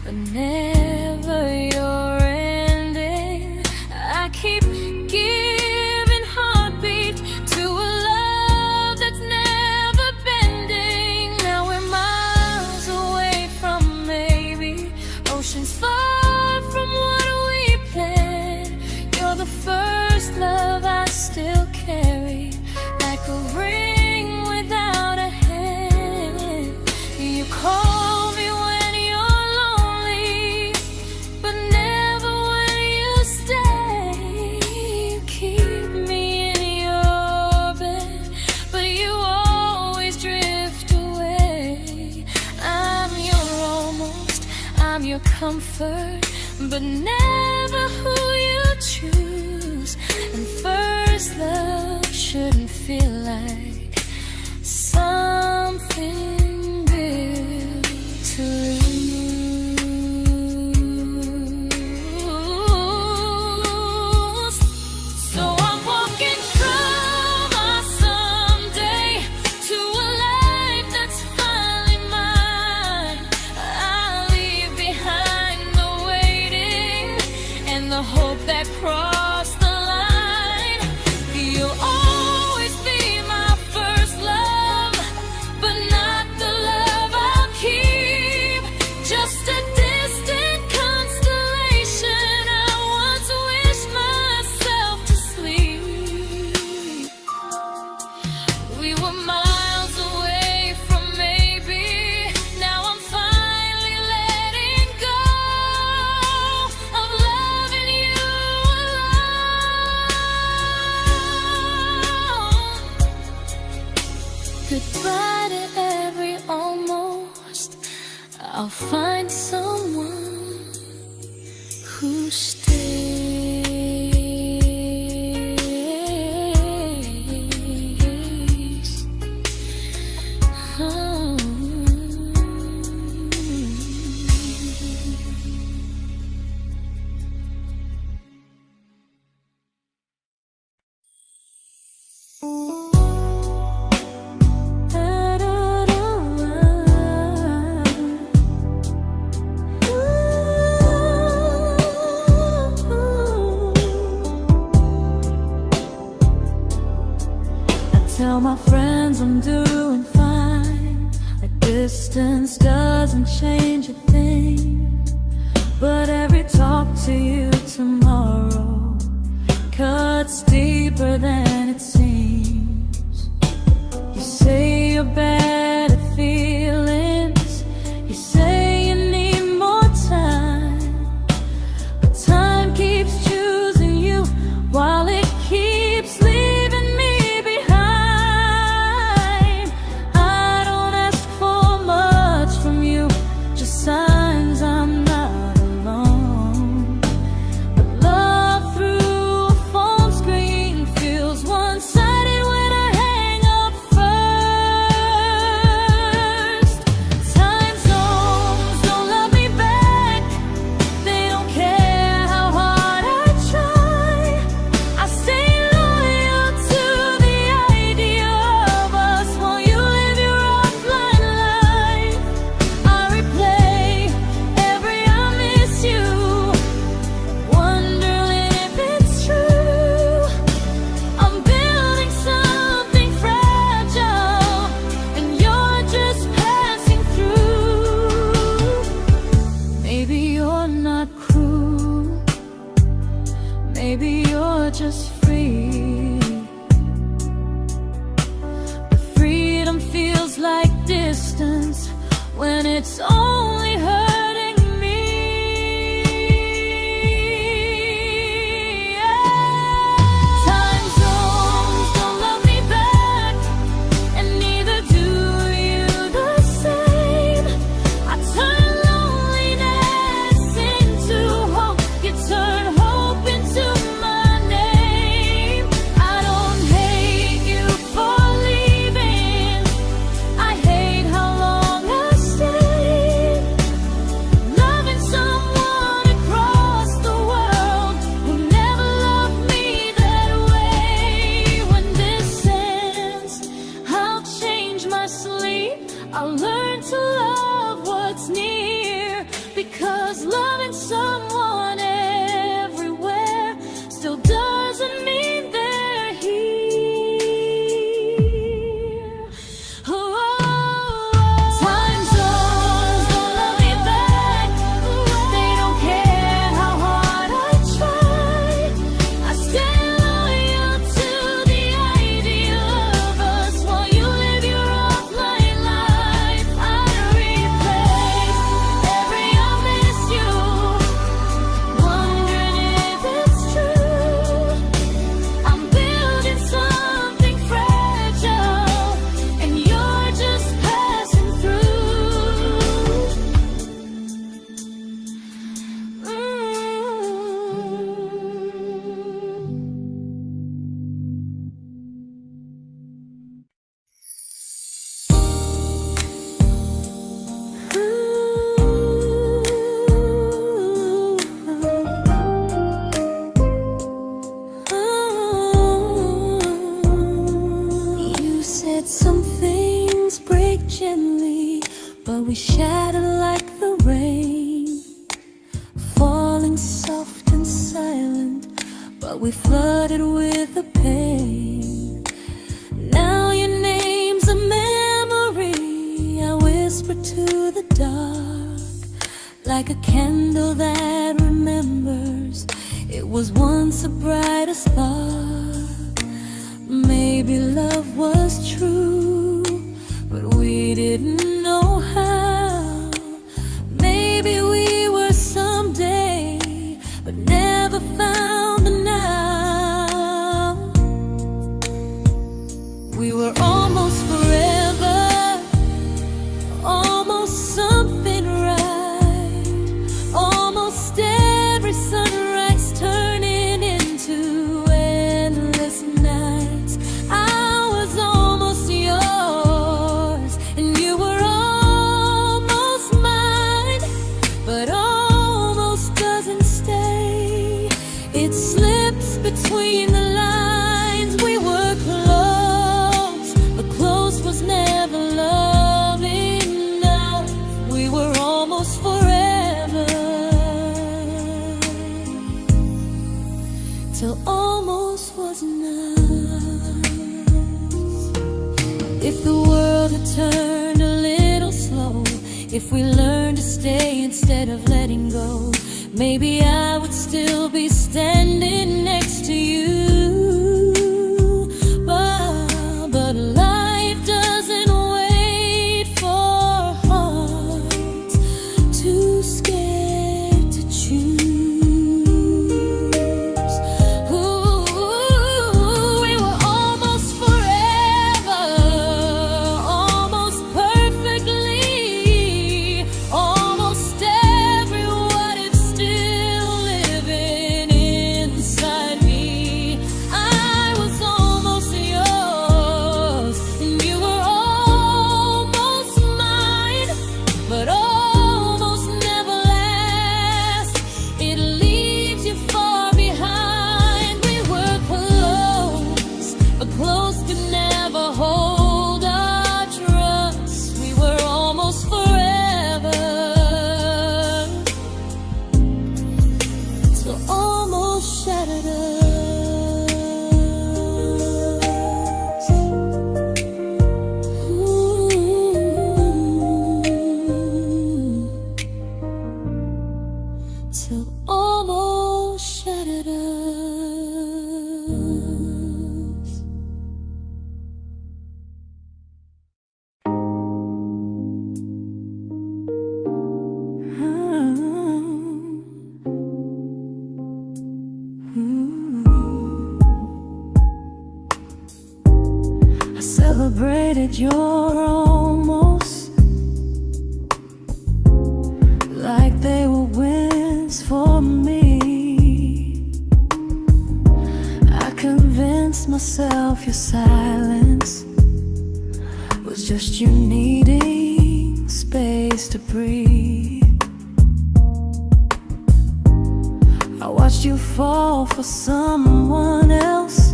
Speaker 1: but never your ending. I keep giving heartbeat to a love that's never bending. Now we're miles away from maybe oceans far from what we planned. You're the first love I still carry, like a ring without a hand. You call me when you're lonely, but never when you stay. You keep me in your bed, but you always drift away. I'm your almost, I'm your comfort, but never who you choose. And first love shouldn't feel like something built to lose. So I'm walking from my someday to a life that's finally mine. I'll leave behind the waiting and the hope that crossed the line. You'll always be my first love, but not the love I'll keep. Just a distant constellation I once wished myself to sleep. We were miles away from maybe. Now I'm finally letting go of loving you alone. Goodbye to every almost. I'll find someone who stays. Oh. Tell my friends I'm doing fine, that distance doesn't change a thing. But every talk to you tomorrow cuts deeper than it seems. your better feelings. You say you need more time, but time keeps choosing you while it keeps leaving me behind. I don't ask for much from you, just signs I'm not alone. But love through a phone screen feels one-sided when I hang up first. Time zones don't love me back. They don't care how hard I try. I stay loyal to the idea of us while you live your offline life. I replay every I miss you, wondering if it's true. I'm building something fragile, and you're just passing through. Maybe you're not cruel, maybe you're just free. But freedom feels like distance when it's only hurting me. Time zones don't love me back, and neither do you the same. I turn loneliness into hope, you turn hope into my name. I don't hate you for leaving, I hate how long I stayed. Loving someone across the world who never loved me that way. When this ends, I'll change my sleep, I'll learn to love what's near, because loving someone everywhere still doesn't mean they're here. Time zones don't love me back. They don't care how hard I try. I stay loyal to the idea of us while you live your offline life. I replay every I miss you, wondering if it's true. I'm building something fragile, and you're just passing through. You said some things break gently, but we shatter like the rain, falling soft and silent, but we flooded with the pain. Now your name's a memory I whisper to the dark, like a candle that remembers it was once a brighter spark. Maybe love was true, but we didn't know how. Maybe we were someday, but never found the now. We were almost forever, almost something right, almost every sunrise turning into endless nights. I was almost yours, and you were almost mine, but almost doesn't stay. It slips between the lines. We were close, but close was never love enough. We were almost forever, till almost was enough. If the world had turned a little slow, if we learned to stay instead of letting go, maybe I would still be standing next to you. But life doesn't wait. I celebrated your almost like they were wins for me. I convinced myself your silence was just you needing space to breathe. I watched you fall for someone else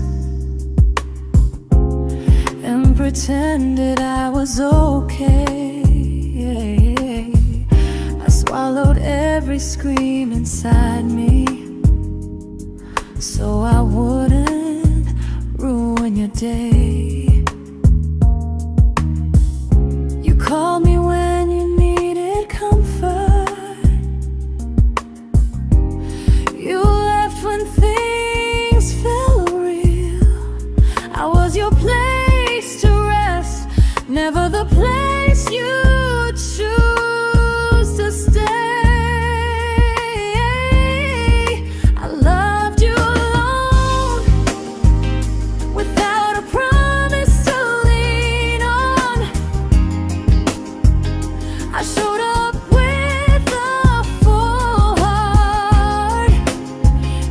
Speaker 1: and pretended I was okay. I swallowed every scream inside me so I wouldn't ruin your day. You called me when you needed comfort. You left when things felt real. I was your place to rest, never the place you choose to stay. I loved you alone, without a promise to lean on. I showed up with a full heart.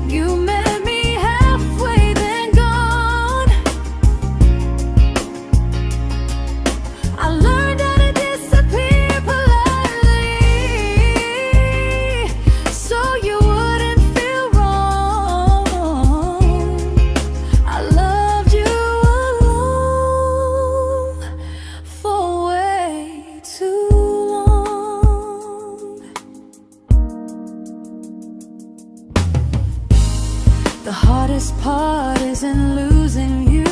Speaker 1: You met me halfway, then gone. I learned how to disappear politely, so you wouldn't feel wrong. I loved you alone for way too long. The hardest part isn't losing you,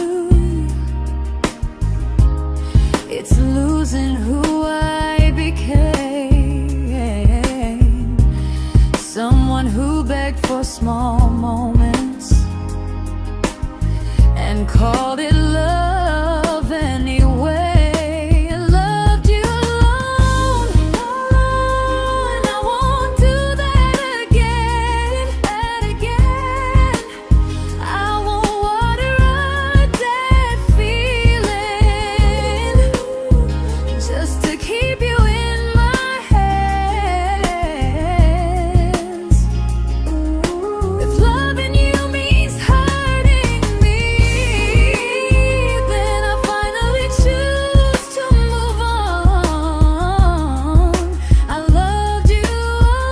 Speaker 1: it's losing who I became. Someone who begged for small moments and called it love anyway. I loved you alone, and I won't do that again. I won't water a dead feeling just to keep you in my hands. If loving you means hurting me, then I finally choose to move on. I loved you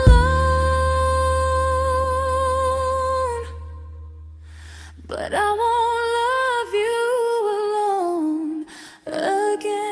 Speaker 1: alone, but I won't love you alone again.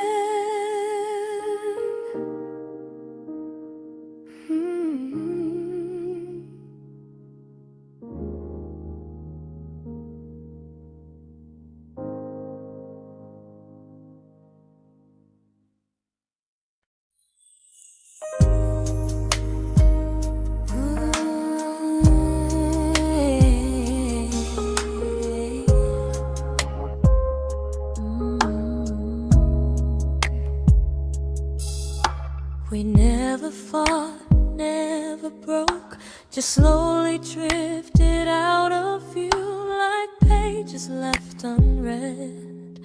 Speaker 1: We never fought, never broke, just slowly drifted out of view like pages left unread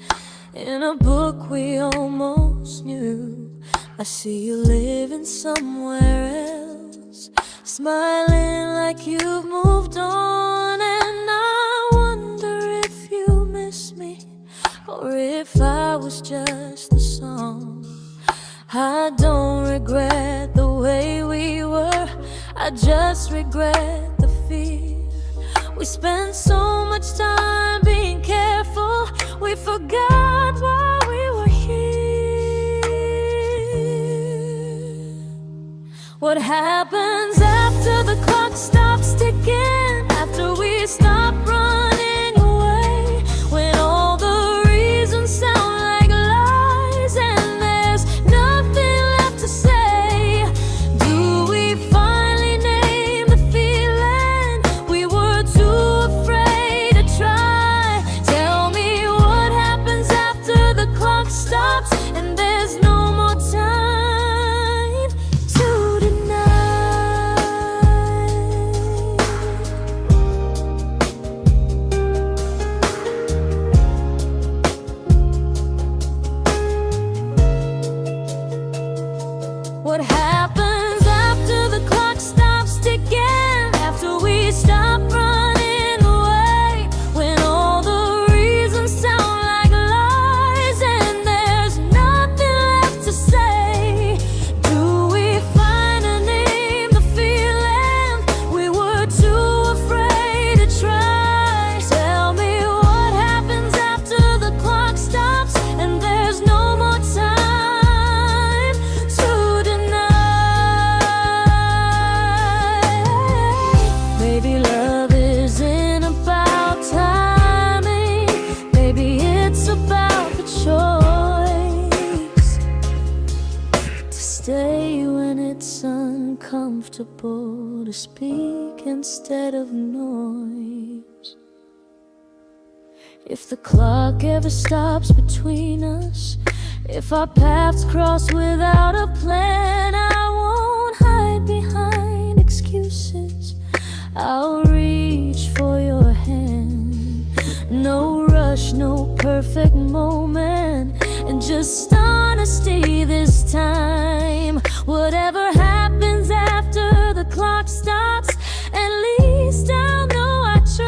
Speaker 1: in a book we almost knew. I see you living somewhere else, smiling like you've moved on, and I wonder if you miss me or if I was just the song. I don't regret the way we were, I just regret the fear. We spent so much time being careful, we forgot why we were here. What happens after the clock stops ticking, after we stop running away, when all the reasons sound like lies and there's nothing left to say? Do we finally name the feeling we were too afraid to try? comfortable to speak instead of noise. If the clock ever stops between us, if our paths cross without a plan, I won't hide behind excuses. I'll reach for your hand. No rush, no perfect moment, and just honesty this time. Whatever happens after the clock stops, at least I'll know I tried.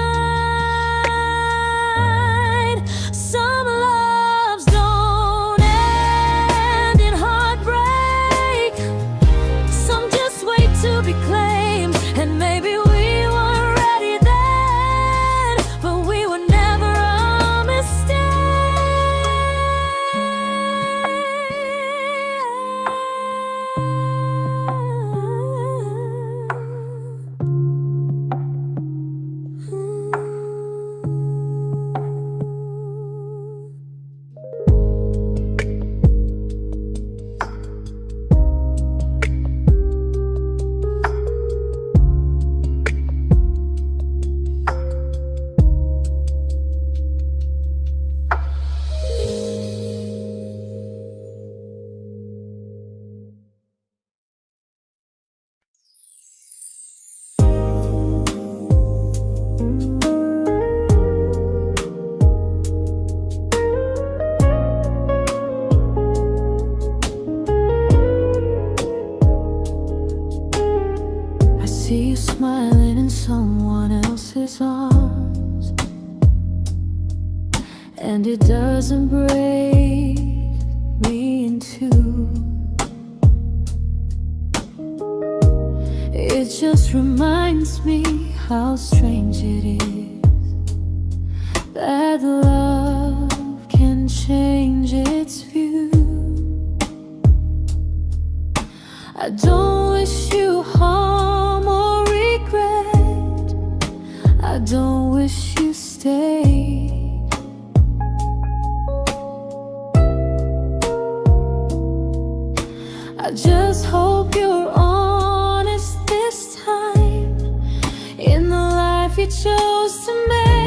Speaker 1: Some loves don't end in heartbreak, some just wait to be claimed. And maybe we weren't ready then, but we were never a mistake. I see you smiling in someone else's arms, and it doesn't break me in two. It just reminds me how strange it is that love can change its view. I don't wish you harm or regret, I don't wish you stayed. I just hope you're honest this time in the life you chose to make.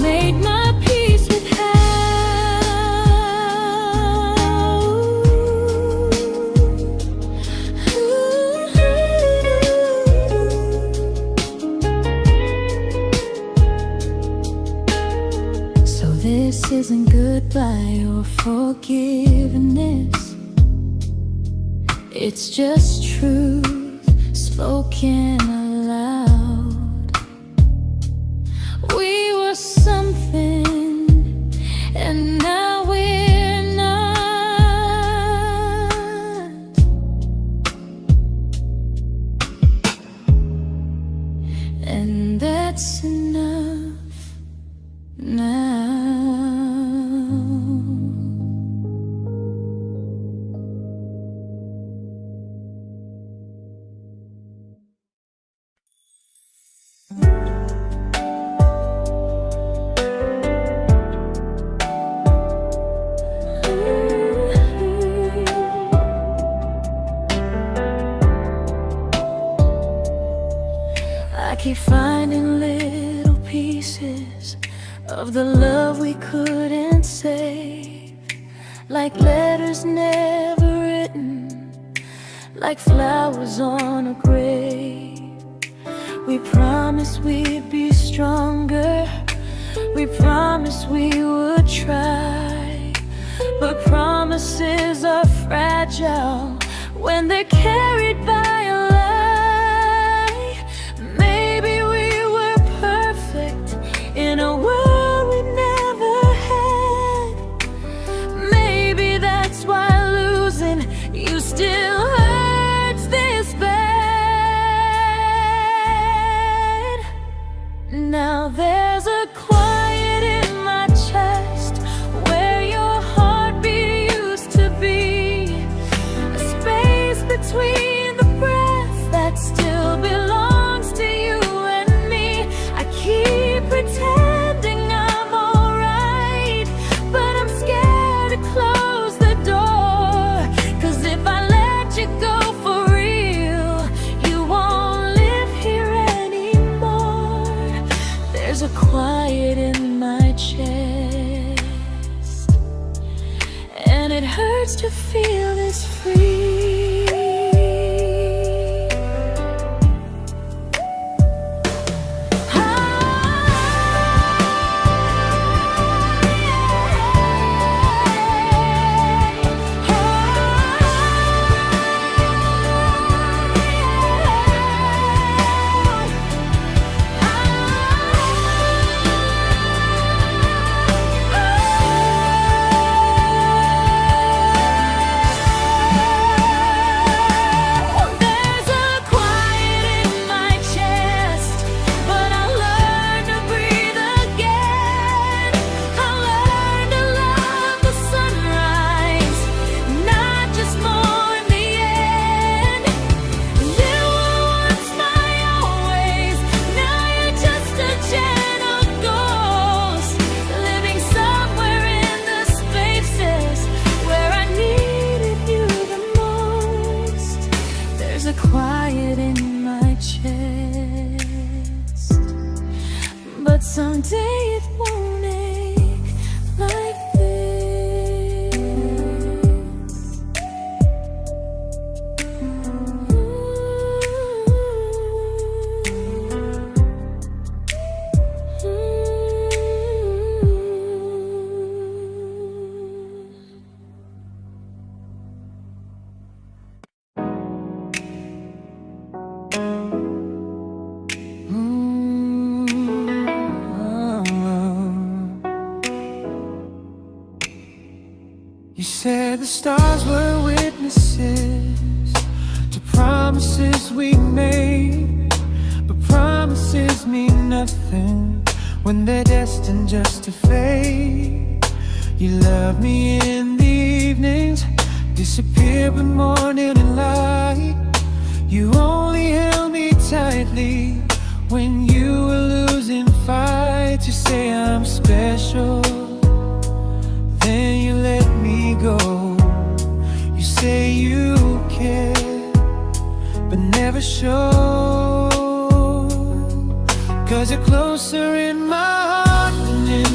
Speaker 1: made my peace with This isn't goodbye or forgiveness. It's just truth spoken aloud. We were something, and now we're not. And that's enough now. I keep finding little pieces of the love we couldn't save, like letters never written, like flowers on a grave. We promised we'd be stronger, we promised we would try, but promises are fragile when they're carried by a lie. Maybe we were perfect in a world we never had. Maybe that's why losing you still hurts this bad. Now there's a quiet in my chest where your heartbeat used to be, a space between the breaths that still belongs to you and me. I keep pretending I'm alright, but I'm scared to close the door, 'cause if I let you go for real, you won't live here anymore. There's a quiet in my chest, and it hurts to feel this free. Quiet in my chest, but someday it won't ache like this.
Speaker 2: You said the stars were witnesses to promises we made, but promises mean nothing when they're destined just to fade. You love me in the evenings, disappear when morning and light. You only held me tightly when you were losing fights. You say I'm special, then you let me go. You say you care, but never show, 'cause you're closer in my heart than in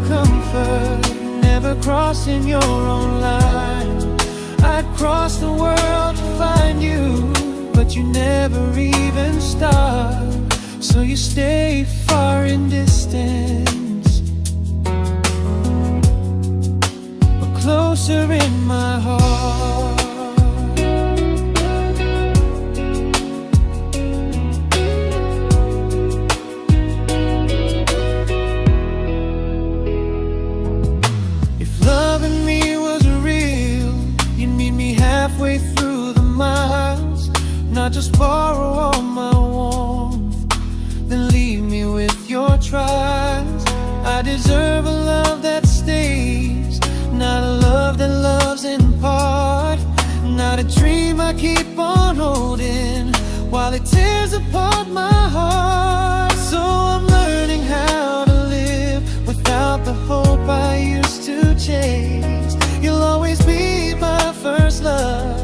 Speaker 2: comfort, never crossing your own line. I'd cross the world to find you, but you never even start. So you stay far in distance, but closer in my heart. If loving me was real, you'd meet me halfway through the miles, not just borrow all my warmth, then leave me with your trials. I deserve a love that stays, not a love that loves in part, not a dream I keep on holding while it tears apart my heart. So I'm learning how to live without the hope I used to chase. You'll always be my first love,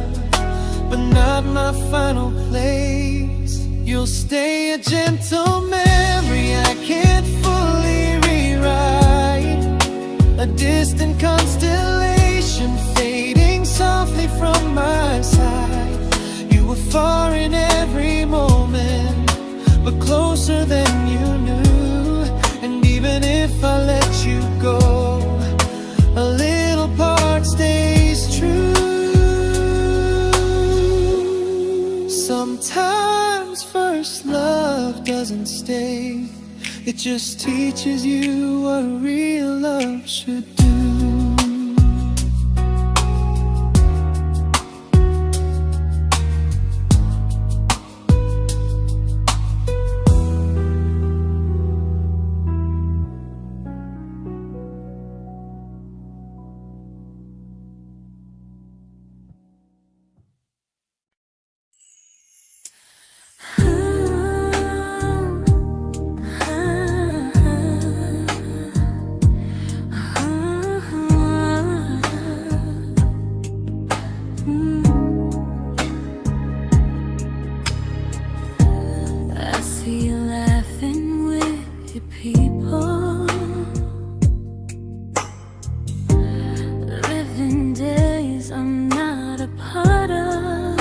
Speaker 2: but not my final place. You'll stay a gentle memory I can't fully rewrite, a distant constellation fading softly from my side. You were far in every moment, but closer than you knew. And even if I let you go, a little part stays true. Sometimes first love doesn't stay, it just teaches you what real love should do.
Speaker 1: I see you laughing with your people, living days I'm not a part of,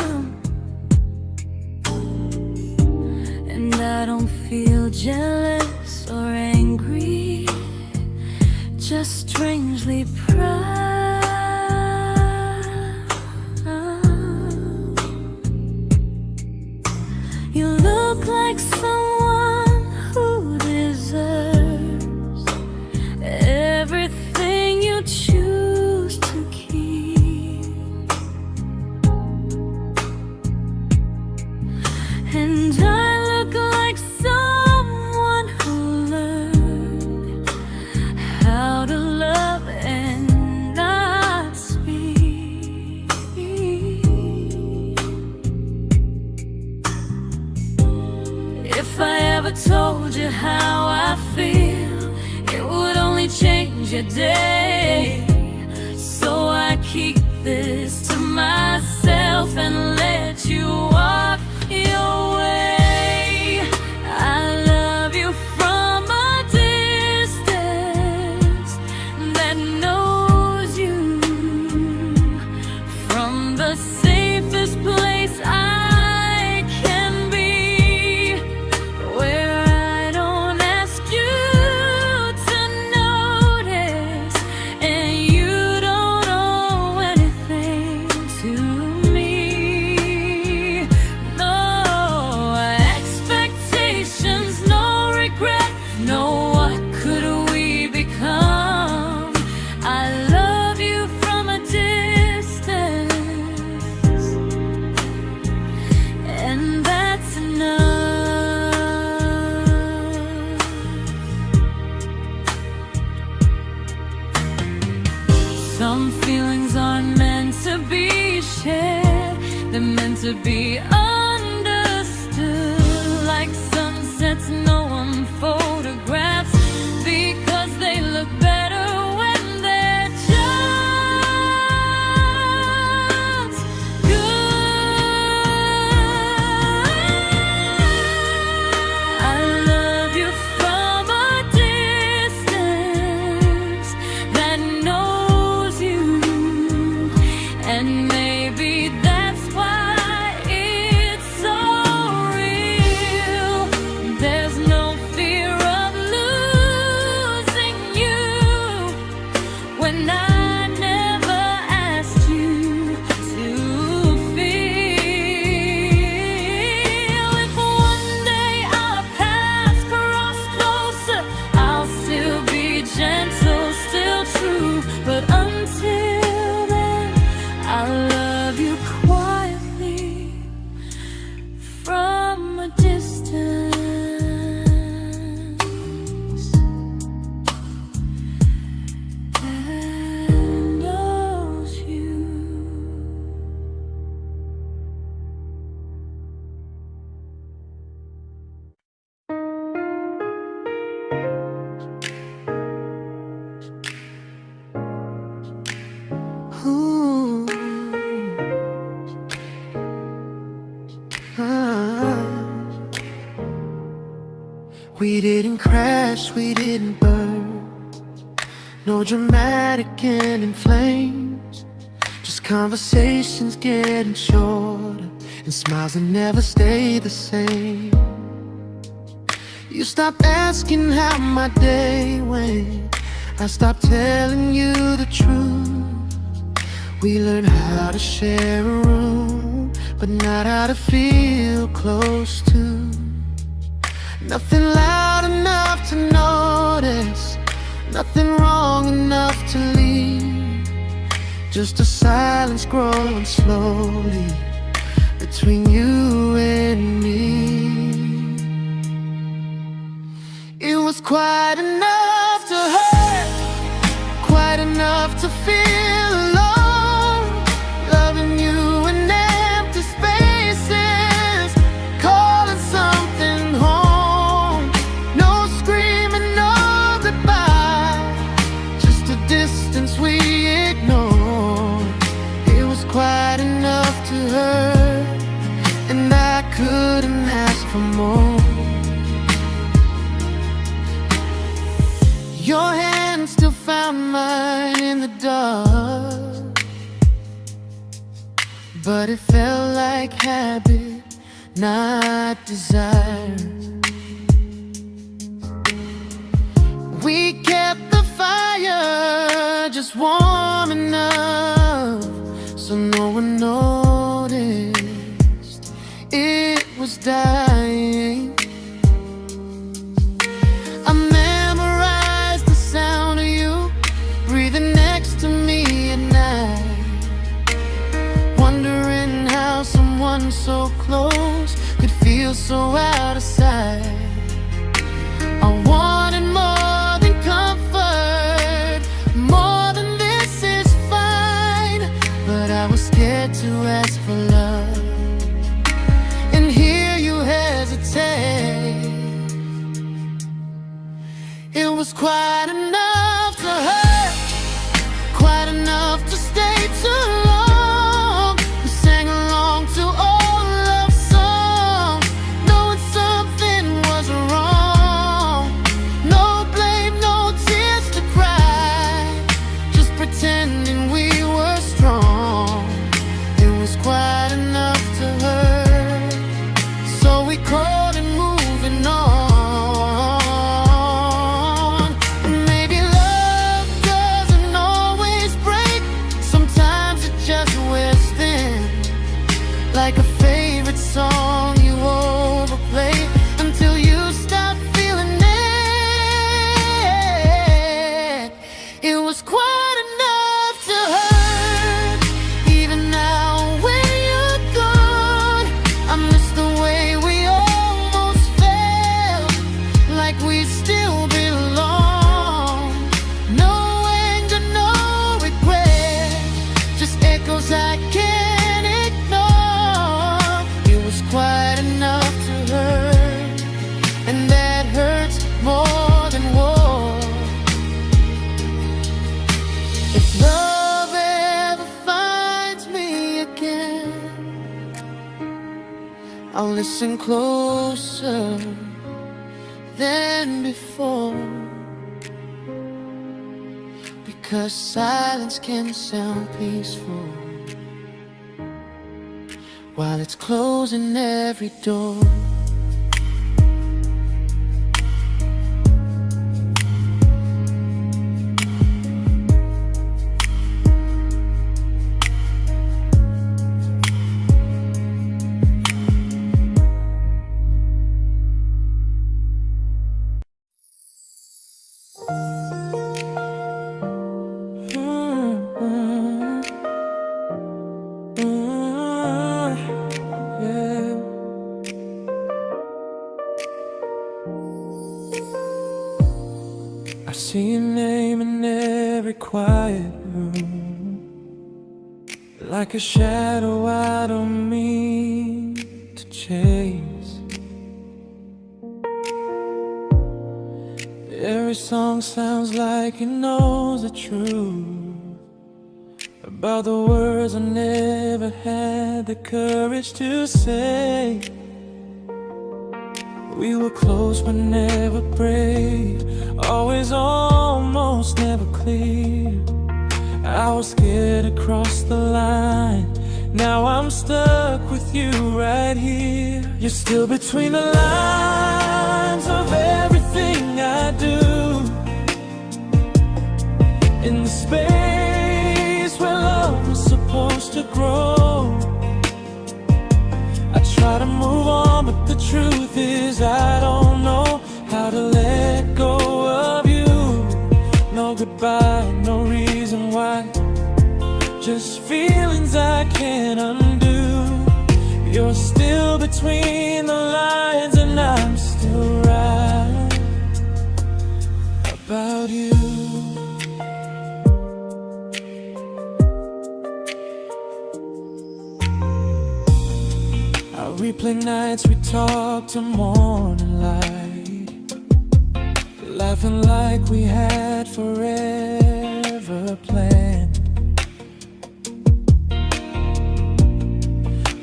Speaker 1: and I don't feel jealous or angry, just strangely proud. You look like someone who deserves everything you choose to keep, and I look like someone who learned how to love and not speak. If I ever told you how I feel, it would only change your day. So I keep this to myself and let you walk your way. I love you from a distance that knows you, from the safest place I can be, where I don't ask you to notice, and you don't owe anything to me. No expectations, no regret, no what could we become. I love you from a distance, and that's enough. Some feelings aren't meant to be shared, they're meant to be understood, like sunsets no one photographs, because they look better when they're just good. I love you from a distance,
Speaker 2: We didn't crash, we didn't burn. No dramatic end in flames. Just conversations getting shorter, and smiles that never stay the same. You stopped asking how my day went. I stopped telling you the truth. We learned how to share a room, but not how to feel close to. Nothing loud enough to notice, nothing wrong enough to leave. Just a silence growing slowly between you and me. It was quite enough to hurt, quite enough to feel alone. Loving you in empty spaces, calling something home. No screaming, no goodbye, just a distance we ignored. It was quite enough to hurt, and I couldn't ask for more. Your hand still found mine in the dark, but it felt like habit, not desire. We kept the fire just warm enough so no one noticed it was dying. I memorized the sound of you breathing next to me at night, wondering how someone so close could feel so out of sight. I wanted more than comfort, more than this is fine, but I was scared to ask for love and hear you hesitate. It was quite enough to hurt, quite enough to stay too long. We sang along to old love songs, knowing something was wrong. No blame, no tears to cry, just pretending we were strong. It was quite enough to hurt, so we called and moving on. Like a favorite song you overplay until you stop feeling it. It was quite enough to hurt. Even now when you're gone, I miss the way we almost felt, like we still belong. No anger, no regret, just echoes I can't ignore. It was quite enough to hurt, and that hurts more than war. If love ever finds me again, I'll listen closer than before, because silence can sound peaceful while it's closing every door. I see your name in every quiet room, like a shadow I don't mean to chase. Every song sounds like it knows the truth about the words I never had the courage to say. We were close but never prayed, always almost never clear. I was scared to cross the line, now I'm stuck with you right here. You're still between the lines of everything I do, in the space where love was supposed to grow. I try to move on, but the truth is I don't know how to let go of you. No goodbye, no reason why, just feelings I can't undo. You're still between the lines and I'm still right about you. I replay nights we talk to morning light, laughing like we had forever planned.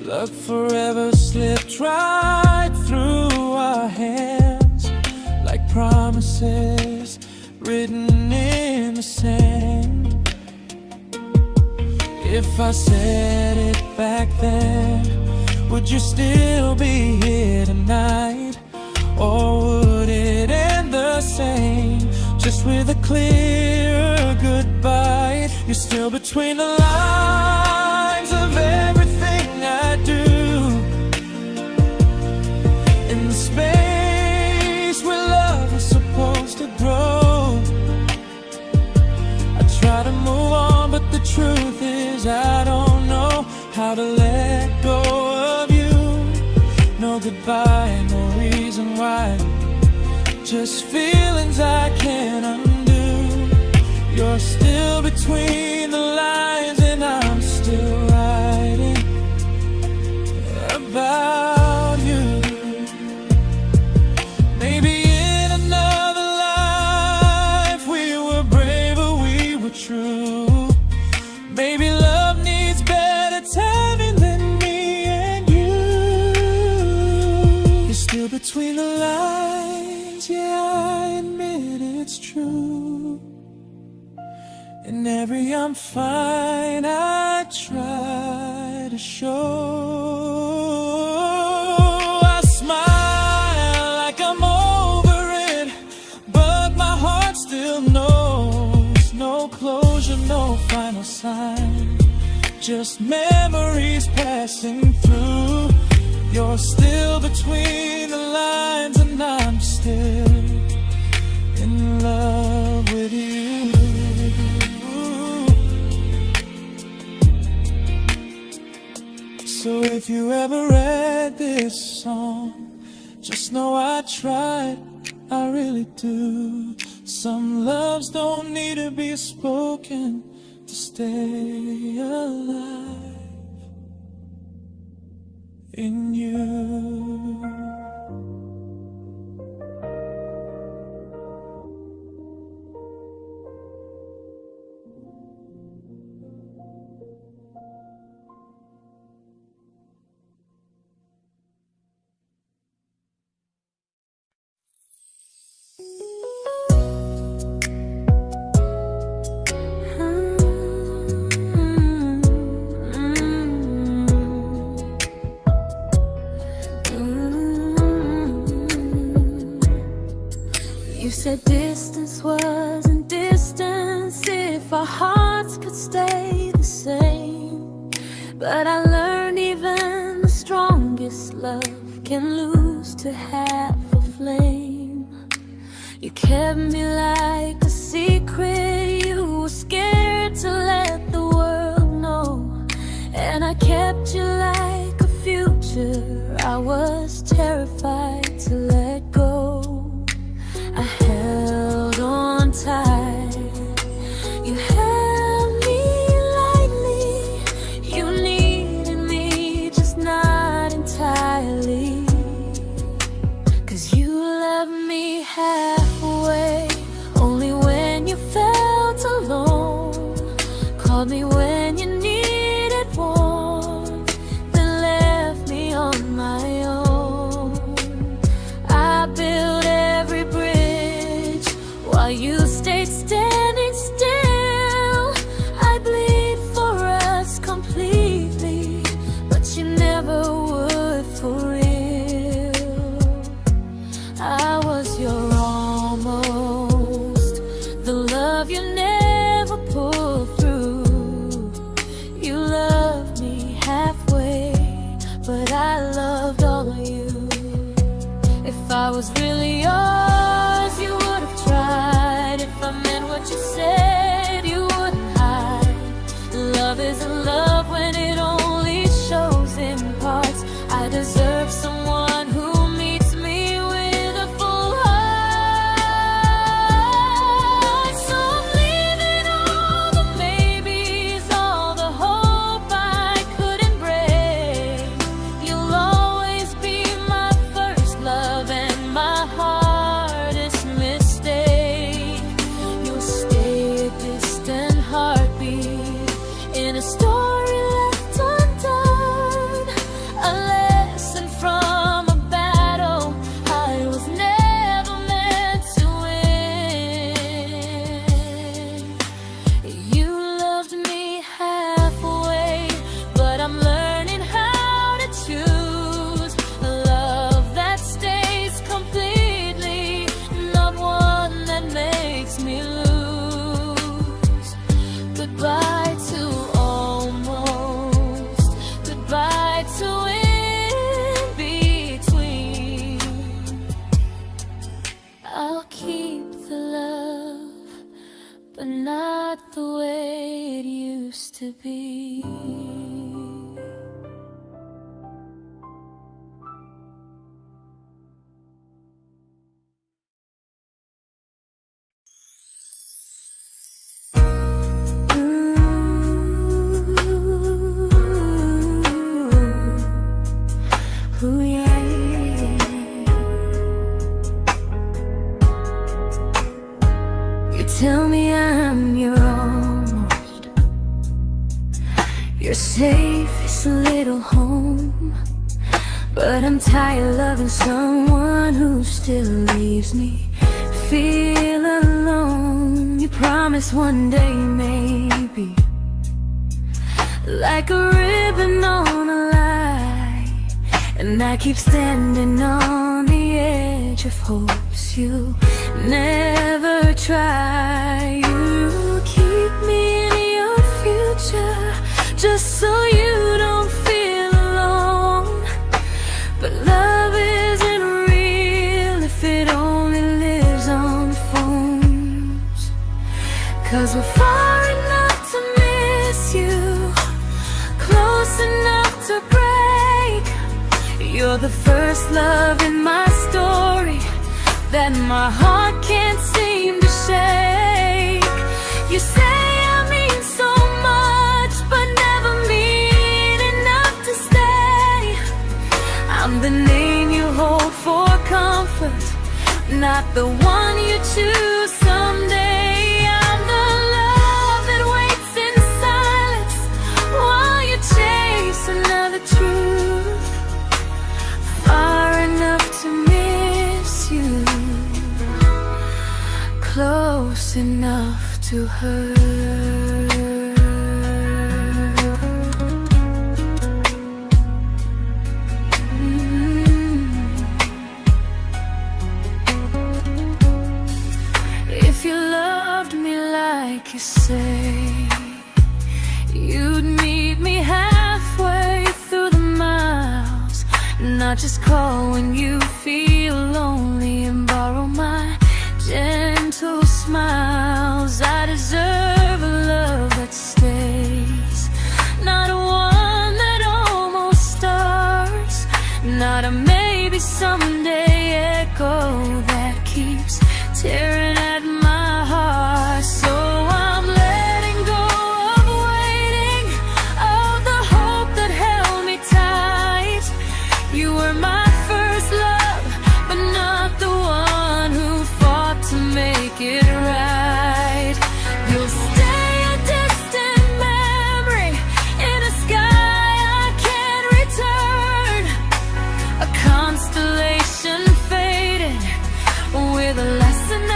Speaker 2: Luck forever slipped right through our hands, like promises written in the sand. If I said it back then, would you still be here tonight? Or would it end the same, just with a clear goodbye? You're still between the lines of everything I do, in the space where love was supposed to grow. I try to move on, but the truth is I don't know how to let go of you. No goodbye, no reason why, just feelings I can't undo. You're still between the lines and I'm still writing about you. Maybe in another life we were braver, we were true. Maybe love needs better timing than me and you. You're still between the lines, yeah, I admit it's true. In every I'm fine I try to show. I smile like I'm over it, but my heart still knows. No closure, no final sign, just memories passing through. You're still between the lines and I'm still in love with you. So if you ever read this song, just know I tried, I really do. Some loves don't need to be spoken to stay alive in you.
Speaker 1: You said distance wasn't distance if our hearts could stay the same. But I learned even the strongest love can lose to half a flame. You kept me like a secret, you were scared to let the world know. And I kept you like a future, I was terrified to let go. I held on tight, you held me lightly. You needed me, just not entirely. 'Cause you left me halfway, only when you felt alone. Called me when you needed warmth, then left me on my own. I you stayed standing still. I bleed for us completely, but you never would for real. I was your almost, the love you never pulled through. You loved me halfway, but I loved all of you. If I was really yours, you would have tried. If I meant what you said, you wouldn't hide. Love isn't love when it only shows in parts. I deserve someone who meets me with a full heart. So I'm leaving all the maybes, all the hope I couldn't break. You'll always be my first love and my hardest mistake. You'll stay a distant heartbeat in a story left undone, a lesson from a battle I was never meant to win. You loved me halfway, but I'm learning how to choose a love that stays completely, not one that makes me lose. Goodbye to almost, goodbye to in between. I'll keep the love, but not the way it used to be. Ooh, yeah. You tell me I'm your almost, your safest little home, but I'm tired loving someone who still leaves me feel alone. You promise one day maybe, like a ribbon on a line, and I keep standing on the edge of hopes you never try. You keep me in your future just so you don't feel alone. But love isn't real if it only lives on the phones. 'Cause we're far enough to miss you, close enough to break. You're the first love in my story that my heart can't seem to shake. You say I mean so much, but never mean enough to stay. I'm the name you hold for comfort, not the one you choose someday. I'm the love that waits in silence while you chase another truth. Far enough to miss you, close enough to hurt. If you loved me like you say, you'd meet me halfway through the miles, not just call when you feel lonely and borrow my gentle smiles. I deserve a love that stays, not one that almost starts, not a maybe someday echo that keeps tearing at my heart. So I'm letting go of waiting, of the hope that held me tight. You were my first love, but not the one who fought to make it right. You'll stay a distant memory in a sky I can't return, a constellation faded with a lesson I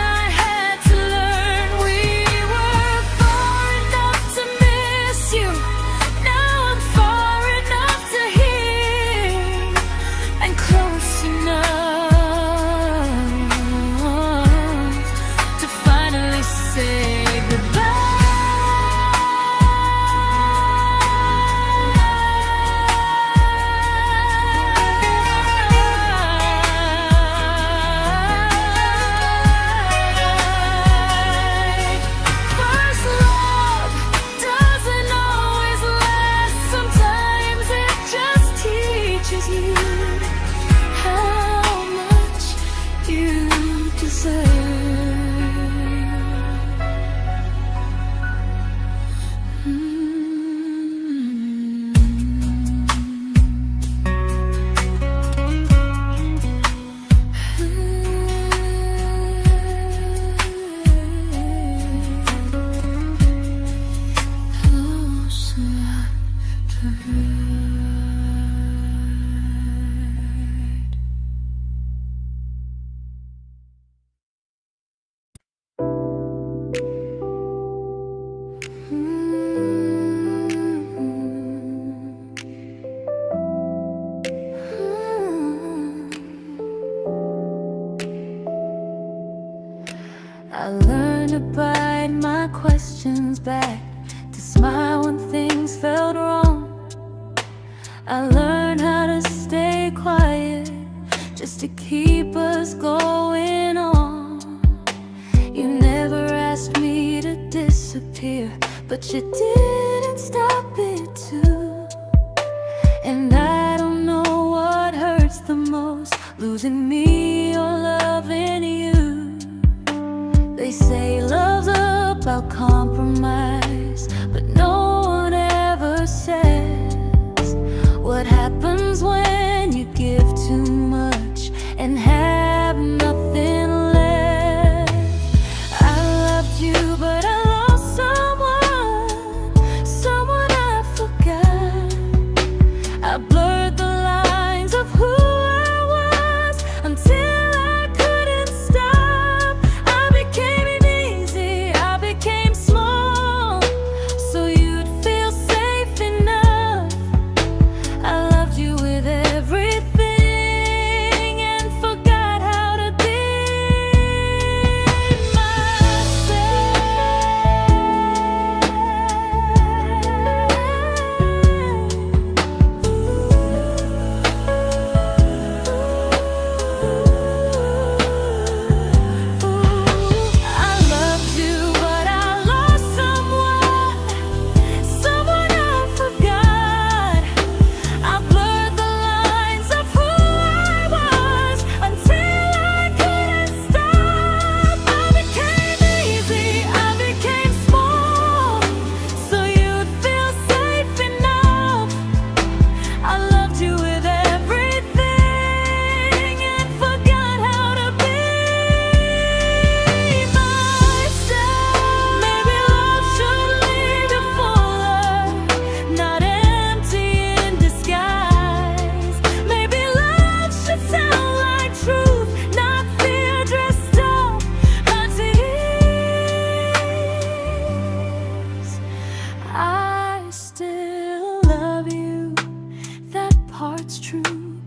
Speaker 1: I learned to bite my questions back, to smile when things felt wrong. I learned how to stay quiet, just to keep us going on. You never asked me to disappear, but you didn't stop it too. And I don't know what hurts the most, losing me or loving you. They say love's about compromise, but no one ever says what happens when you give too much and have nothing left. I loved you, but I lost someone I forgot. I blurred the lines of who I was until I couldn't stop. I became easy, I became small, so you'd feel safe enough. I loved you with everything and forgot how to be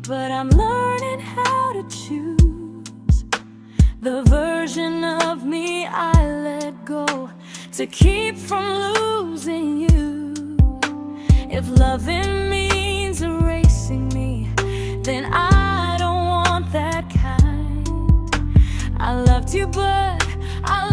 Speaker 1: but I'm learning how to choose the version of me I let go to keep from losing you. If loving means erasing me, then I don't want that kind. I loved you, but I